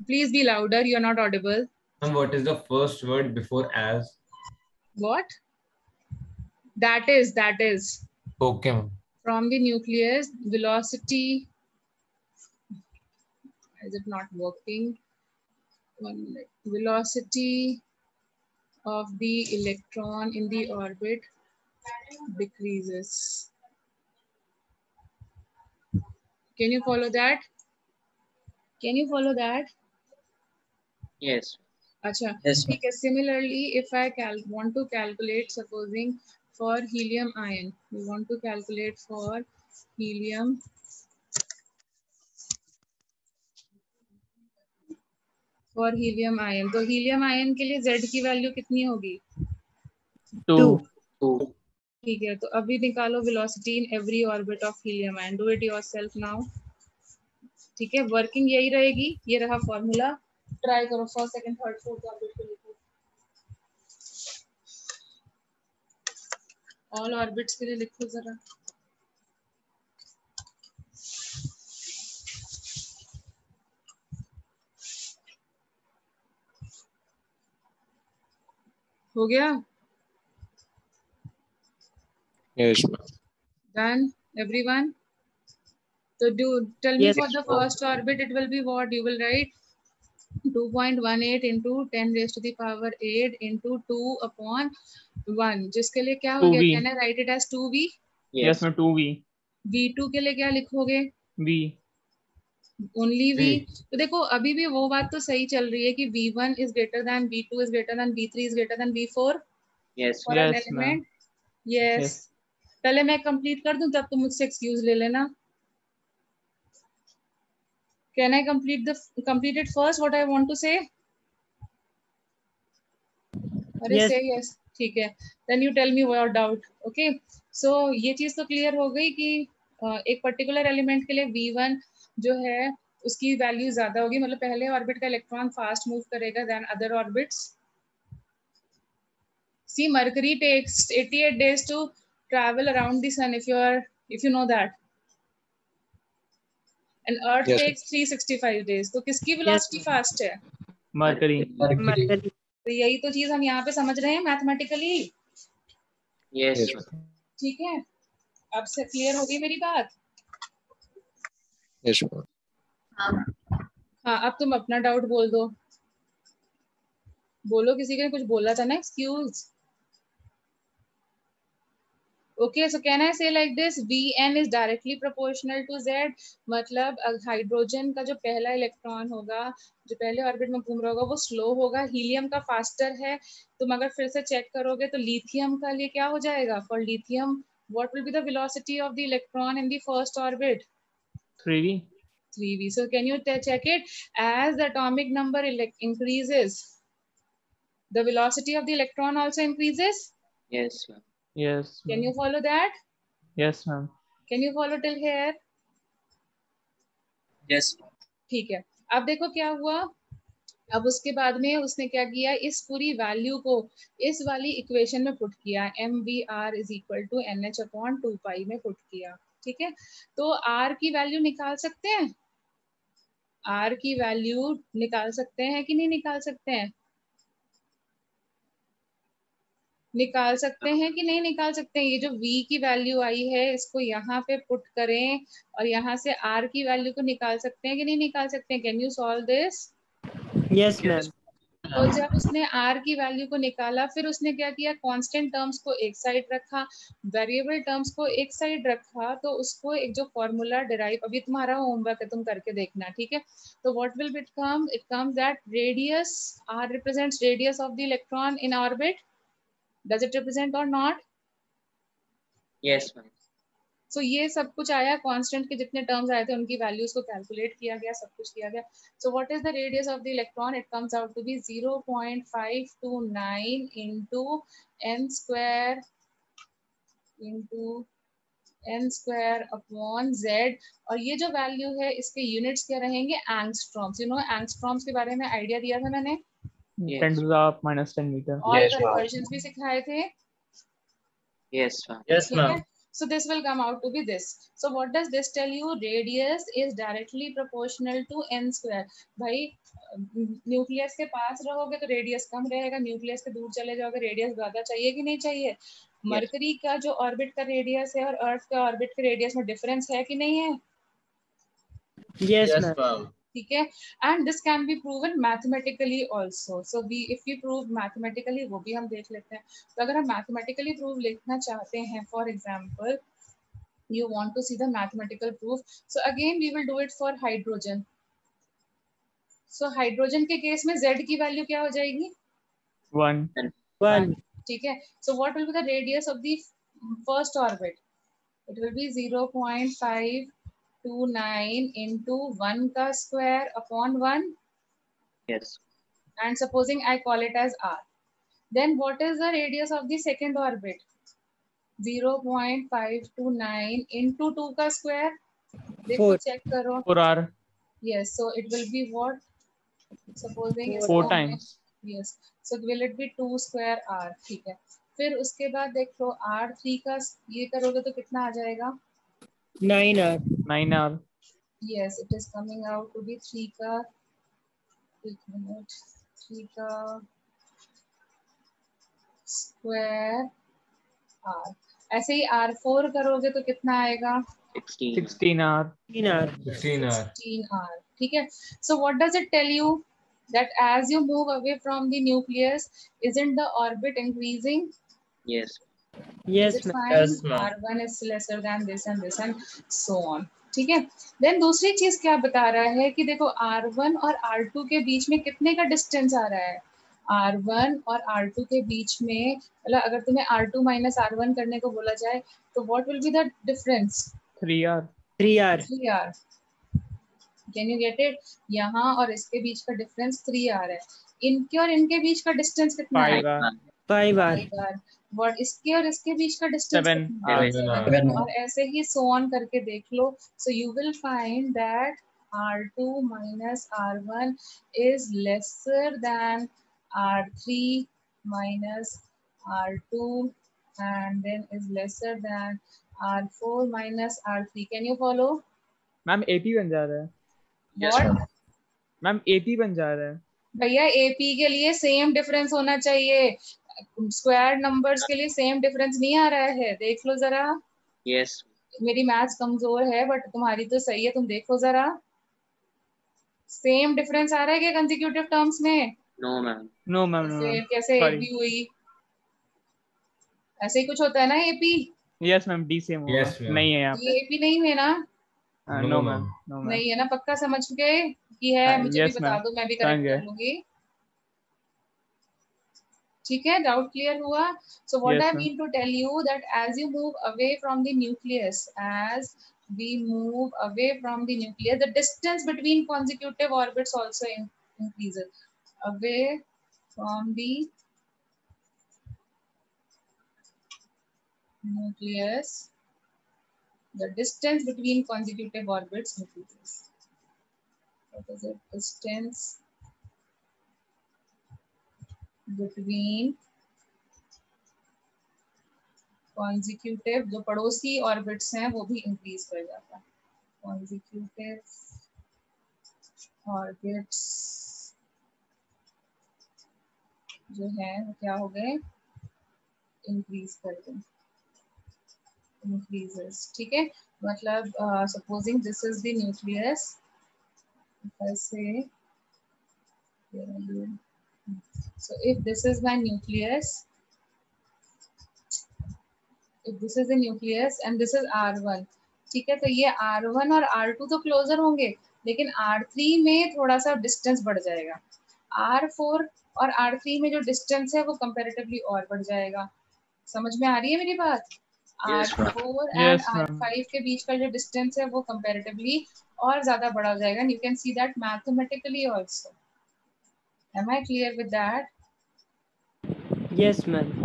Please be louder. You are not audible. And what is the first word before as? What? That is. Okay, ma'am. From the nucleus, velocity. Is it not working? 1 minute. Velocity of the electron in the orbit decreases. Can you follow that? Can you follow that? Yes. Acha. Yes, ठीक है. Similarly, if I want to calculate, supposing for helium ion, we want to calculate for helium. For helium ion, तो helium ion के लिए Z की वैल्यू कितनी होगी? 2. 2. ठीक है. तो अभी निकालो velocity in every orbit of helium ion. Do it yourself now. ठीक है. वर्किंग यही रहेगी. ये रहा फॉर्मूला. ट्राई करो first, second, third, fourth orbit को लिखो. ऑल ऑर्बिट्स के लिए लिखो जरा. हो गया? Yes, ma'am. Done, everyone? So tell me Yes, for the first orbit, it will be what? You will write 2.18 into 10 raised to the power 8 into 2 upon 1. जिसके लिए क्या हो गया? 2v. Can I write it as 2v? Yes, ma'am. 2v. V2 के लिए क्या लिखोगे? V. Only v. V. तो देखो अभी भी वो बात तो सही चल रही है कि V1 is greater than V2 is greater than V3 is greater than V4 Yes. for an Yes, ma'am. element. Yes. Yes. पहले मैं कंप्लीट कर दूं तब तुम मुझसे एक्सक्यूज ले लेना. Can I complete it first? What I want to say? अरे Yes. say yes. ठीक है. Then you tell me your doubt. Okay. So ये चीज तो क्लियर हो गई कि एक पर्टिकुलर एलिमेंट के लिए V1 जो है उसकी वैल्यू ज्यादा होगी. मतलब पहले ऑर्बिट का इलेक्ट्रॉन फास्ट मूव करेगा then other orbits. See, Mercury takes 88 days to travel around the sun if you know that. And Earth Yes. takes 365 days. तो किसकी velocity फास्ट है? Mercury. Mercury. तो यही तो चीज हम यहाँ पे समझ रहे हैं मैथमेटिकली. Yes, ma'am. ठीक है. अब से क्लियर हो गई मेरी बात? Yes, ma'am. हाँ, अब तुम अपना डाउट बोल दो. बोलो, किसी ने कुछ बोला था ना, excuse. Okay, so can I say like this, Vn is directly proportional to Z, मतलब हाइड्रोजन का जो पहला इलेक्ट्रॉन होगा, जो पहले ऑर्बिट में घूम रहा होगा, वो स्लो होगा, हीलियम का फास्टर है। तुम अगर फिर से चेक करोगे तो लिथियम का लिए क्या हो जाएगा, for lithium what will be the velocity of the electron in the first orbit? 3v. 3v. So can you check it, as the atomic number increases, the velocity of the electron also increases? Yes, ma'am. Yes, Can you ma'am. follow that? Yes, ma'am. Can you follow till here? Yes, ma'am. ठीक है, अब देखो क्या हुआ। अब उसके बाद में उसने क्या किया, इस पूरी वैल्यू को इस वाली इक्वेशन में पुट किया, MVR is equal to NH upon 2 pi में पुट किया। ठीक है, तो R की वैल्यू निकाल सकते हैं, R की वैल्यू निकाल सकते हैं कि नहीं निकाल सकते हैं, निकाल सकते हैं कि नहीं निकाल सकते हैं। ये जो V की वैल्यू आई है, इसको यहाँ पे पुट करें और यहाँ से R की वैल्यू को निकाल सकते हैं कि नहीं निकाल सकते हैं। Can you solve this? Yes, ma'am. तो जब उसने R की वैल्यू को निकाला, फिर उसने क्या किया, कांस्टेंट टर्म्स को एक साइड रखा, वेरिएबल टर्म्स को एक साइड रखा, तो उसको एक जो फॉर्मूला डिराइव, अभी तुम्हारा होमवर्क है, तुम करके देखना। ठीक है, तो what will it come, it comes that radius, R represents radius of the electron in orbit. Does it represent और नॉट? Yes, ma'am. सो ये सब कुछ आया, कांस्टेंट के जितने टर्म्स आए थे उनकी वैल्यूज को कैलकुलेट किया गया, सब कुछ किया गया। So what is the radius of the electron, it comes out to be 0.529 into n square upon z, और ये जो वैल्यू है इसके यूनिट्स क्या रहेंगे, एंगस्ट्रॉम्स। यू नो एंगस्ट्रॉम्स के बारे में आइडिया दिया था मैंने, 10 to the -10 meter. और Yes, ma'am. कन्वर्जन्स भी सिखाए थे। Yes, ma'am. Yes, ठीक है, ma'am. so this will come out to be this. So what does this tell you? Radius is directly proportional to n square. भाई न्यूक्लियस के पास रहोगे तो रेडियस कम रहेगा, न्यूक्लियस के दूर चले जाओगे रेडियस ज्यादा चाहिए कि नहीं चाहिए। मरकरी का जो ऑर्बिट का रेडियस है और अर्थ के ऑर्बिट के रेडियस में डिफरेंस है कि नहीं है? Yes, Yes, ma'am. ma'am. ठीक है, and this can be proven mathematically also. So we if you prove mathematically, वो भी हम देख लेते हैं। तो अगर हम मैथमेटिकली प्रूव लिखना चाहते हैं, for example you want to see the mathematical proof, so again we will do it for hydrogen. So hydrogen के केस में Z की वैल्यू क्या हो जाएगी? 1. 1. ठीक है, so what will be the radius of the first orbit? It will be 0.529 into 1 का square upon 1, Yes. and supposing I call it as R, then what is the radius of the second orbit? 0.529 into 2 का square, देखो 4. चेक करो। 4r. Yes, so it will be what? Supposing 4 times. Yes, so will it be 2 square R? ठीक है, फिर उसके बाद देख लो R3 का ये करोगे तो कितना आ जाएगा? 9R. 9r. Yes, it is coming out to be 3 का, एक मिनट, 3 का स्क्वायर R। ऐसे ही R4 करोगे तो कितना आएगा? 16. 16r. 16R. 16R. 16R। ठीक है, so what does it tell you? That as you move away from the nucleus, isn't the orbit increasing? Yes. Yes, Is it ma'am. fine? Yes, ma'am. R1 is lesser than this and so on. ठीक है, देन दूसरी चीज क्या बता रहा है कि देखो R1 और R2 के बीच में कितने का डिस्टेंस आ रहा है? R1 और R2 के बीच में, मतलब अगर तुम्हें R2 minus R1 करने को बोला जाए तो what will be the difference? 3r. 3R. 3R. Can you get it? यहाँ और इसके बीच का डिफरेंस 3R है। इनके और इनके बीच का डिस्टेंस कितना है? 5r. 5R. 5R। और इसके और इसके बीच का डिस्टेंस 7r. 7R. और ऐसे ही सो ऑन करके देख लो। So you will find that R2 minus R1 is lesser than R3 minus R2 and then is lesser than R4 minus R3. Can you follow? Ma'am 80 बन जा रहा है। Yes, What? ma'am. मैम 80 बन जा रहा है। भैया AP के लिए सेम डिफरेंस होना चाहिए, स्क्वायर नंबर्स के लिए सेम डिफरेंस नहीं आ रहा है। देख लो जरा, Yes. मेरी मैथ्स कमजोर है बट तुम्हारी तो सही है, तुम देखो जरा, सेम डिफरेंस आ रहा है क्या कंसेक्यूटिव टर्म्स में? No, ma'am. No, ma'am. No, फिर ma'am. कैसे Sorry. एपी हुई? ऐसे ही कुछ होता है ना AP? Yes, ma'am. D same होगा. Yes, ma'am. नहीं है यहाँ ये पे. एपी नहीं हुए ना? No, No, ma'am. ma'am. No, ma'am. नहीं है ना? पक्का समझ गए कि है? मुझे भी Yes, बता ma'am. दो, मैं भी समझ करेक्ट गए. कर लूंगी। ठीक है, डाउट क्लियर हुआ? So what I Yes, ma'am. mean to tell you that as you move away from the nucleus, as we move away from the nucleus, the distance between consecutive orbits also increases. Away from the nucleus, the distance between consecutive orbits increases. What is it? Distance between consecutive, जो पड़ोसी ऑर्बिट्स हैं वो भी इंक्रीज कर जाता है. Consecutive ऑर्बिट्स जो है वो क्या हो गए? इंक्रीज कर गए. increases. ठीक है, मतलब supposing this is the nucleus, if I say, so if this is my nucleus, if this is the nucleus and this is R1, ठीक है, तो ये R1 और R2 तो क्लोजर होंगे, लेकिन R3 में थोड़ा सा डिस्टेंस बढ़ जाएगा. R4 और R3 में जो डिस्टेंस है वो कंपैरेटिवली और बढ़ जाएगा. समझ में आ रही है मेरी बात? Yes, ma'am. R4 and Yes, ma'am. R5 के बीच का जो डिस्टेंस है वो कंपैरेटिवली और ज्यादा बढ़ा जाएगा. You can see that mathematically also. Am I clear with that? Yes, ma'am.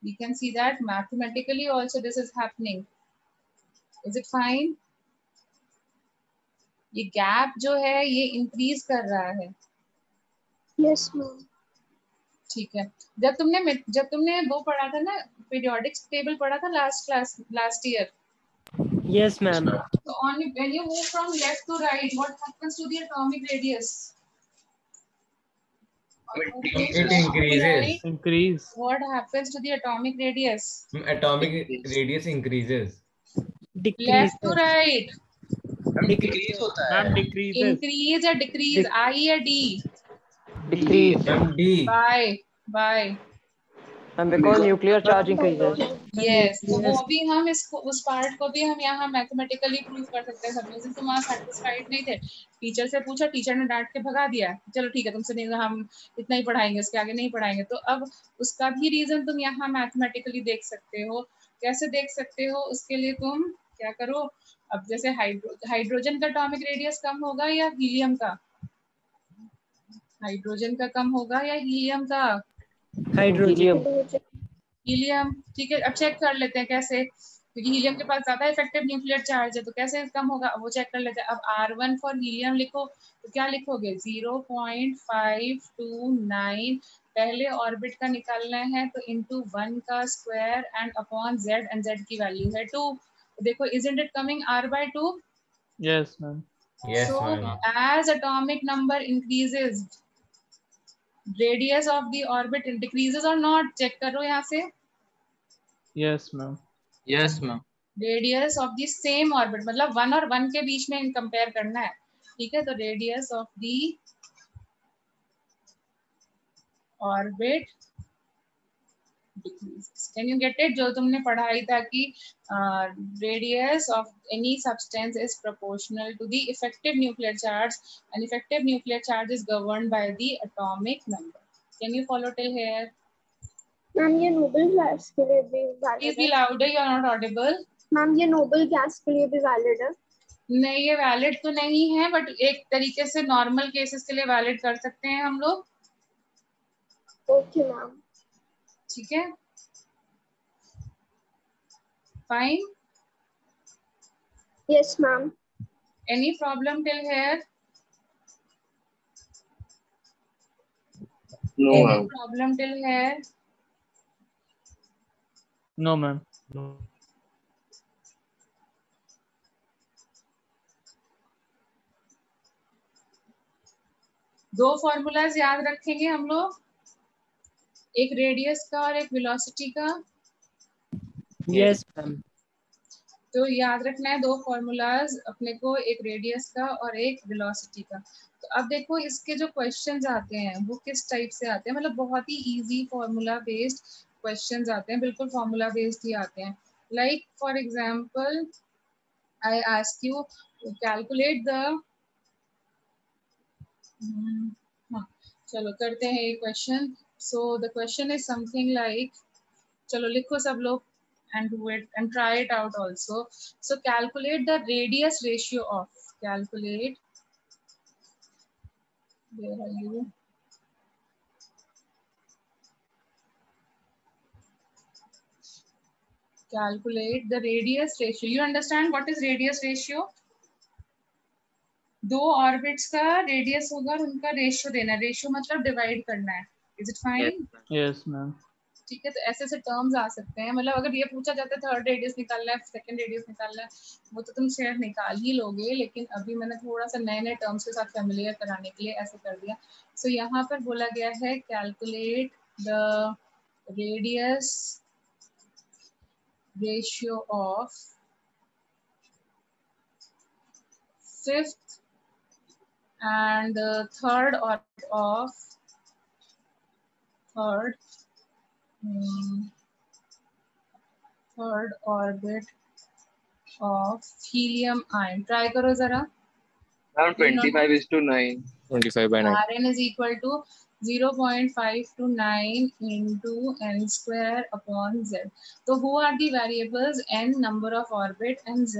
We can see that mathematically also this is happening. Is it fine? ये गैप जो है ये इंक्रीज कर रहा है. Yes, ma'am. ठीक है, जब तुमने वो पढ़ा था ना, पीरियोडिक टेबल पढ़ा था last year. Yes, ma'am. So when you move from left to right, what happens to the atomic radius? It increases. Increase. What happens to the atomic radius? Atomic radius increases. Decrease. Left to right. Decrease होता है. Ma'am, decreases. Increase या decrease? I या D? Decrease. MD. By. And because nuclear charge increases. Yes. तो वो भी हम इसको, उस पार्ट को भी हम यहाँ मैथमेटिकली प्रूव कर सकते हैं. सपोज तुम वहाँ सेटिस्फाइड नहीं थे, टीचर से पूछा, टीचर ने डांट के भगा दिया, चलो ठीक है तुमसे नहीं, हम इतना ही पढ़ाएंगे, उसके आगे नहीं पढ़ाएंगे. तो अब उसका भी रीजन तुम यहाँ मैथमेटिकली देख सकते हो. कैसे देख सकते हो? उसके लिए तुम क्या करो, अब जैसे हाइड्रोजन का एटॉमिक रेडियस कम होगा या हीलियम का? हाइड्रोजन का कम होगा या हीलियम का? Hydrogen. हीलियम. ठीक है, अब चेक कर लेते हैं कैसे, क्योंकि हीलियम के पास ज्यादा इफेक्टिव न्यूक्लियर चार्ज है, तो कैसे कम होगा वो चेक कर लेते हैं. अब R1 फॉर हीलियम लिखो तो क्या लिखोगे? 0.529 पहले ऑर्बिट का निकालना है, तो इंटू 1 का square and upon Z, and Z की वैल्यू है 2. देखो, isn't it coming R/2? Yes, ma'am. Yes, So ma'am. as atomic number increases, radius of the orbit decreases or not? Check करो यहाँ से. Yes, ma'am. Yes, ma'am. Radius of the same orbit, मतलब 1 और 1 के बीच में कंपेयर करना है. ठीक है, तो radius of the orbit decreases. Can you get it? जो तुमने पढ़ाई था कि radius of any substance is proportional to the effective nuclear charge, and effective nuclear charge is governed by the atomic number. Can you follow till here? Ma'am ये नोबल गैस के लिए भी प्लीज वैलिड बी है. Louder, you are not audible. Ma'am ये नोबल गैस के लिए भी वैलिड है. नहीं, ये वैलिड तो नहीं है, बट एक तरीके से नॉर्मल केसेस के लिए वैलिड कर सकते हैं हम लोग. Okay ma'am. ठीक है, fine. Yes ma'am. Any problem till here? No, any ma'am. Problem till here? No, ma'am. दो फॉर्मूलाज याद रखेंगे हम लोग, एक रेडियस का और एक वेलोसिटी का. Yes, ma'am. तो याद रखना है दो फॉर्मूलाज अपने को, एक रेडियस का और एक वेलोसिटी का. अब देखो इसके जो क्वेश्चंस आते हैं वो किस टाइप से आते हैं, मतलब बहुत ही इजी फॉर्मूला बेस्ड क्वेश्चंस आते हैं, बिल्कुल फॉर्मूला बेस्ड ही आते हैं. Like for example I ask you calculate the हाँ चलो करते हैं ये question. So the question is something like, चलो लिखो सब लोग and do it and try it out also. So calculate the radius ratio of, calculate, where are you, calculate the radius ratio. You understand what is radius ratio? दो ऑर्बिट्स का रेडियस होगा और उनका रेशियो देना है. रेशियो मतलब डिवाइड करना है. Is it fine? Yes, ma'am. ठीक है, तो ऐसे ऐसे टर्म्स आ सकते हैं. मतलब अगर ये पूछा जाता है थर्ड रेडियस निकालना है, सेकंड रेडियस निकालना है, वो तो तुम शेयर निकाल ही लोगे, लेकिन अभी मैंने थोड़ा सा नए नए टर्म्स के साथ फेमिलियर कराने के लिए ऐसे कर दिया. सो यहाँ पर बोला गया है calculate the radius ratio of fifth and third orbit of third orbit of helium ion. Try करो जरा. Around 25:9. 25/9. Rn is equal to 0.529 into n square upon z. तो who are the variables? n number of orbit and z.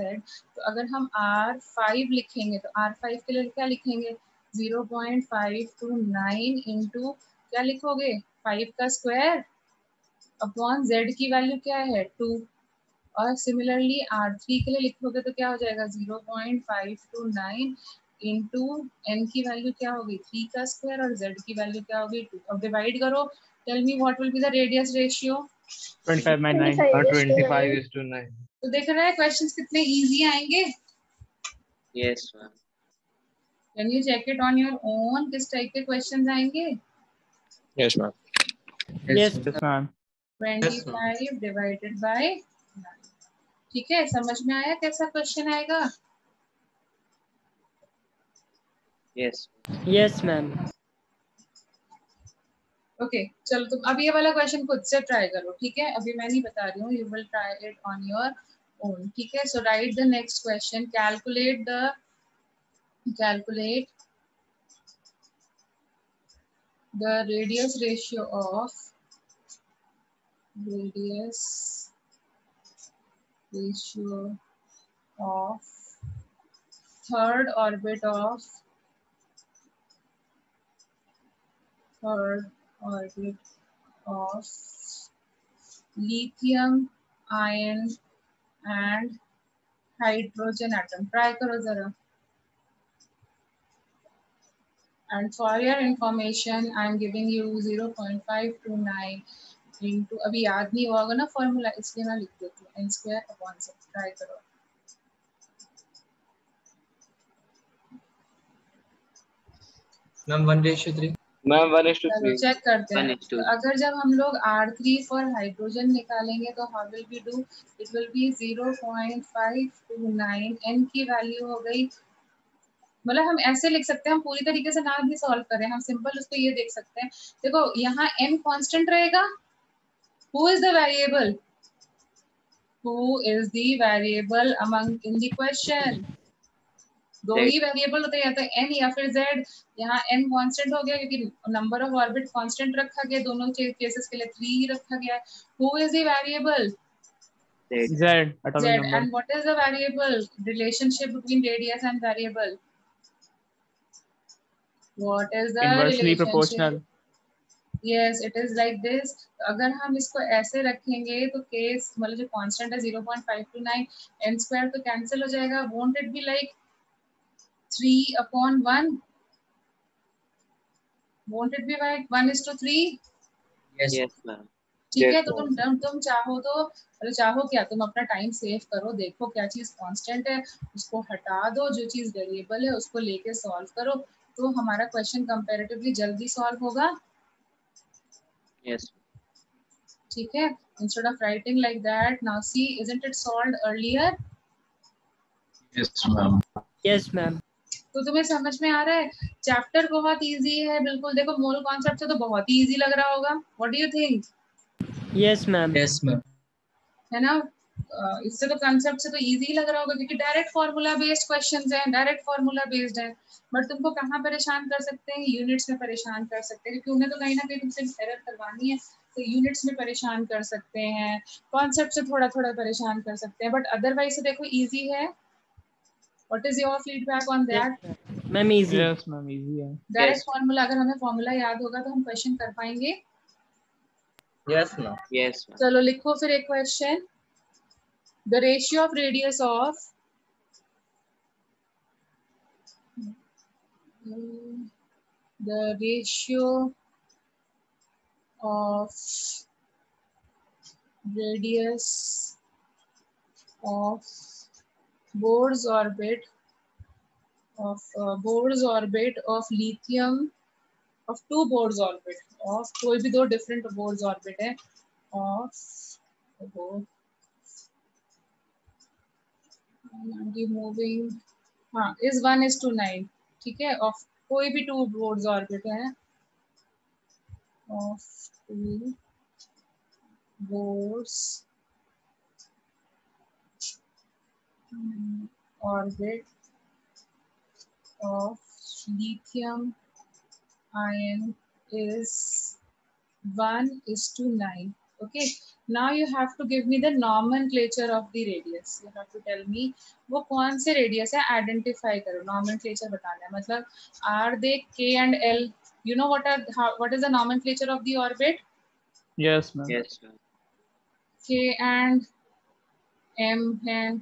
तो अगर हम r5 लिखेंगे तो r5 के लिए क्या लिखेंगे? 0.529 into क्या लिखोगे? 5 का स्क्वायर अपॉन z की वैल्यू क्या है? 2. और सिमिलरली r3 के लिए लिखोगे तो क्या हो जाएगा? 0.529 इंटू n की वैल्यू क्या होगी? 3 का स्क्वायर और z की वैल्यू क्या होगी? 2. अब डिवाइड करो. Tell me what will be the radius ratio? 25/9. 25:9. तो देख रहे हैं क्वेश्चंस कितने इजी आएंगे. Yes, ma'am. Can you check it on your own किस टाइप के क्वेश्चंस आएंगे? Yes, ma'am. Yes. Yes, ma'am. 25 divided by 9. ठीक है, समझ में आया कैसा क्वेश्चन आएगा? Yes. Yes, ma'am. ओके चलो तुम अब ये वाला क्वेश्चन खुद से ट्राई करो. ठीक है, अभी मैं नहीं बता रही हूँ, you will try it on your own. ठीक है, so write the next question. Calculate the radius ratio of third orbit of lithium ion and hydrogen atom. Try करो जरा. And for your information, I am giving you 0.529 into, अभी याद नहीं हुआ होगा ना फॉर्मूला, इसलिए मैं लिख देती हूँ, n square upon z. Try करो. Ma'am, 1:3. Ma'am, चलो 1:3. चेक करते हैं. 1:2. तो अगर जब हम लोग R3 फॉर हाइड्रोजन निकालेंगे तो how will we do? It will be 0.529. n की वैल्यू हो गई, मतलब हम ऐसे लिख सकते हैं, हम पूरी तरीके से ना भी सॉल्व करें, हम सिंपल उसको ये देख सकते हैं. देखो यहाँ n कांस्टेंट रहेगा. Who is the variable among in the question? दो ही वेरिएबल होते हैं, या तो n या फिर z. यहाँ n कांस्टेंट हो गया क्योंकि नंबर ऑफ ऑर्बिट कांस्टेंट रखा गया, दोनों केसेस के लिए 3 ही रखा गया. Who is the variable? Z. Atomic Z. number. And what is the variable? Relationship between radius and variable. What is the Inversely relationship? proportional. Yes, it is like this. अगर हम इसको ऐसे रखेंगे तो केस मतलब जो कांस्टेंट है 0.529 n स्क्वायर तो कैंसिल हो जाएगा. Won't it be like 3/1? Won't it be like 1:3? Yes, ma'am. ठीक है, Yes, तो तुम चाहो तो चाहो क्या, तुम अपना टाइम सेव करो, देखो क्या चीज कांस्टेंट है उसको हटा दो, जो चीज वेरिएबल है उसको लेके सॉल्व करो, तो हमारा क्वेश्चन कंपैरेटिवली जल्दी सॉल्व होगा. Yes. ठीक है, instead of writing like that, now see, isn't it solved earlier? Yes, ma'am. Yes, ma'am. तो तुम्हें समझ में आ रहा है? चैप्टर बहुत इजी है बिल्कुल। देखो मोल कॉन्सेप्ट से तो बहुत ही इजी लग रहा होगा। What do you think? Yes, ma'am. Yes, ma'am. है ना? इससे तो कंसेप्ट से तो इजी लग रहा होगा क्योंकि डायरेक्ट फार्मूला बेस्ड क्वेश्चंस हैं, डायरेक्ट फार्मूला बेस्ड है। बट तुमको कहाँ परेशान कर सकते हैं? यूनिट्स में परेशान कर सकते हैं, क्योंकि उन्हें तो कहीं ना कहीं तुमसे एरर करवानी है, तो यूनिट्स में परेशान कर सकते हैं, कॉन्सेप्ट से थोड़ा थोड़ा परेशान कर सकते हैं, बट अदरवाइज तो देखो इजी है। What is your feedback on that? Ma'am, easy. Yes, ma'am. Easy है. डायरेक्ट फार्मूला, अगर हमें फार्मूला याद होगा तो हम क्वेश्चन कर पाएंगे। Yes, ma'am. Yes, ma'am. चलो लिखो फिर एक question. The ratio of radius of radius of Bohr's orbit of lithium, of two Bohr's orbit, of कोई भी दो different Bohr's orbit है, of moving, हाँ, is 1:9, ठीक है, of कोई भी two Bohr's orbit है, of two Bohr's orbit of lithium ion is 1:9. Okay, now you have to give me the nomenclature of the radius. You have to tell me वो कौन से radius है, identify करो, nomenclature बताना है, मतलब are they K and L? You know what is the nomenclature of the orbit? Yes, ma'am. Yes, ma'am. K and M है,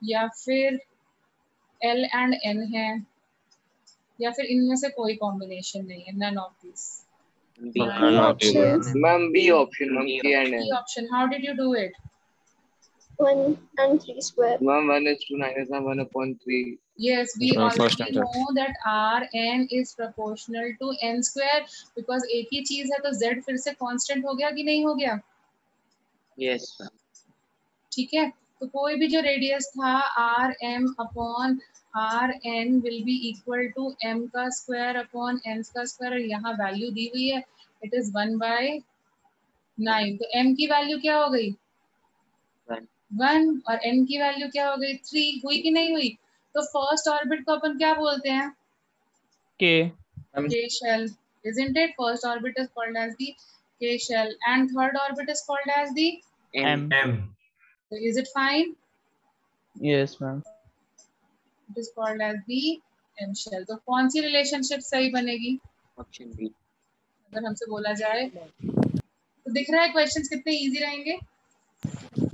या फिर L and N है, या फिर इनमें से कोई कॉम्बिनेशन नहीं है, none of these. B. None of these. options. Ma'am, B option. Ma'am, K and B N. option. How did you do it? 1 and 3 square. Ma'am, 1:9 is 1/3. Yes, we That's my first already answer. know that Rn is proportional to n square, because एक ही चीज है तो z फिर से कांस्टेंट हो गया कि नहीं हो गया? Yes, ma'am. ठीक है, तो कोई भी जो रेडियस था Rm upon Rn will be equal to m का स्क्वायर अपॉन n का स्क्वायर, और यहाँ वैल्यू दी हुई है, इट इज 1/9। तो m की वैल्यू क्या हो गई? 1, और n की वैल्यू क्या हो गई? 3। हुई कि नहीं हुई? तो फर्स्ट ऑर्बिट को अपन क्या बोलते हैं? K. K shell, isn't it? First orbit is called as the K shell, and third orbit is called as the, M. M. so is it fine? Yes, ma'am. It is called as the M shell. तो कौन सी रिलेशनशिप सही बनेगी Option B. अगर हमसे बोला जाए? तो दिख रहा है क्वेश्चंस कितने इजी रहेंगे?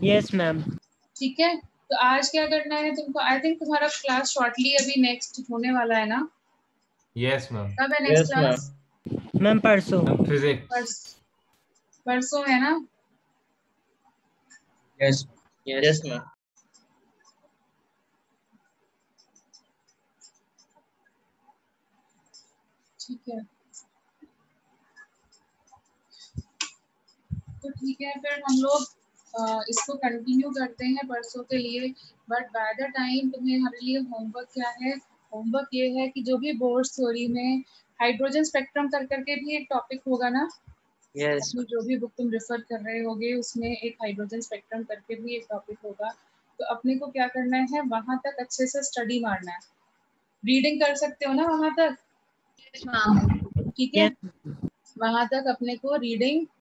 Yes, ma'am. ठीक है, तो आज क्या करना है तुमको? आई थिंक तुम्हारा क्लास शॉर्टली अभी नेक्स्ट होने वाला है ना? Yes, ma'am. कब है नेक्स्ट क्लास? Ma'am, परसों. Physics. परसों है ना? Yes. Yes, Yes, ma'am. ठीक है, तो ठीक है, फिर हम लोग इसको कंटिन्यू करते हैं परसों के लिए। बट बाय द टाइम तुम्हें हमारे लिए होमवर्क क्या है? होमवर्क ये है कि जो भी बोर्ड्स थ्योरी में हाइड्रोजन स्पेक्ट्रम कर करके भी एक टॉपिक होगा ना, yes, अपनी जो भी बुक तुम रेफर कर रहे होगे उसमें एक हाइड्रोजन स्पेक्ट्रम करके भी एक टॉपिक होगा। तो अपने को क्या करना है, वहां तक अच्छे से स्टडी मारना है। रीडिंग कर सकते हो ना वहां तक? ठीक है, वहां तक अपने को रीडिंग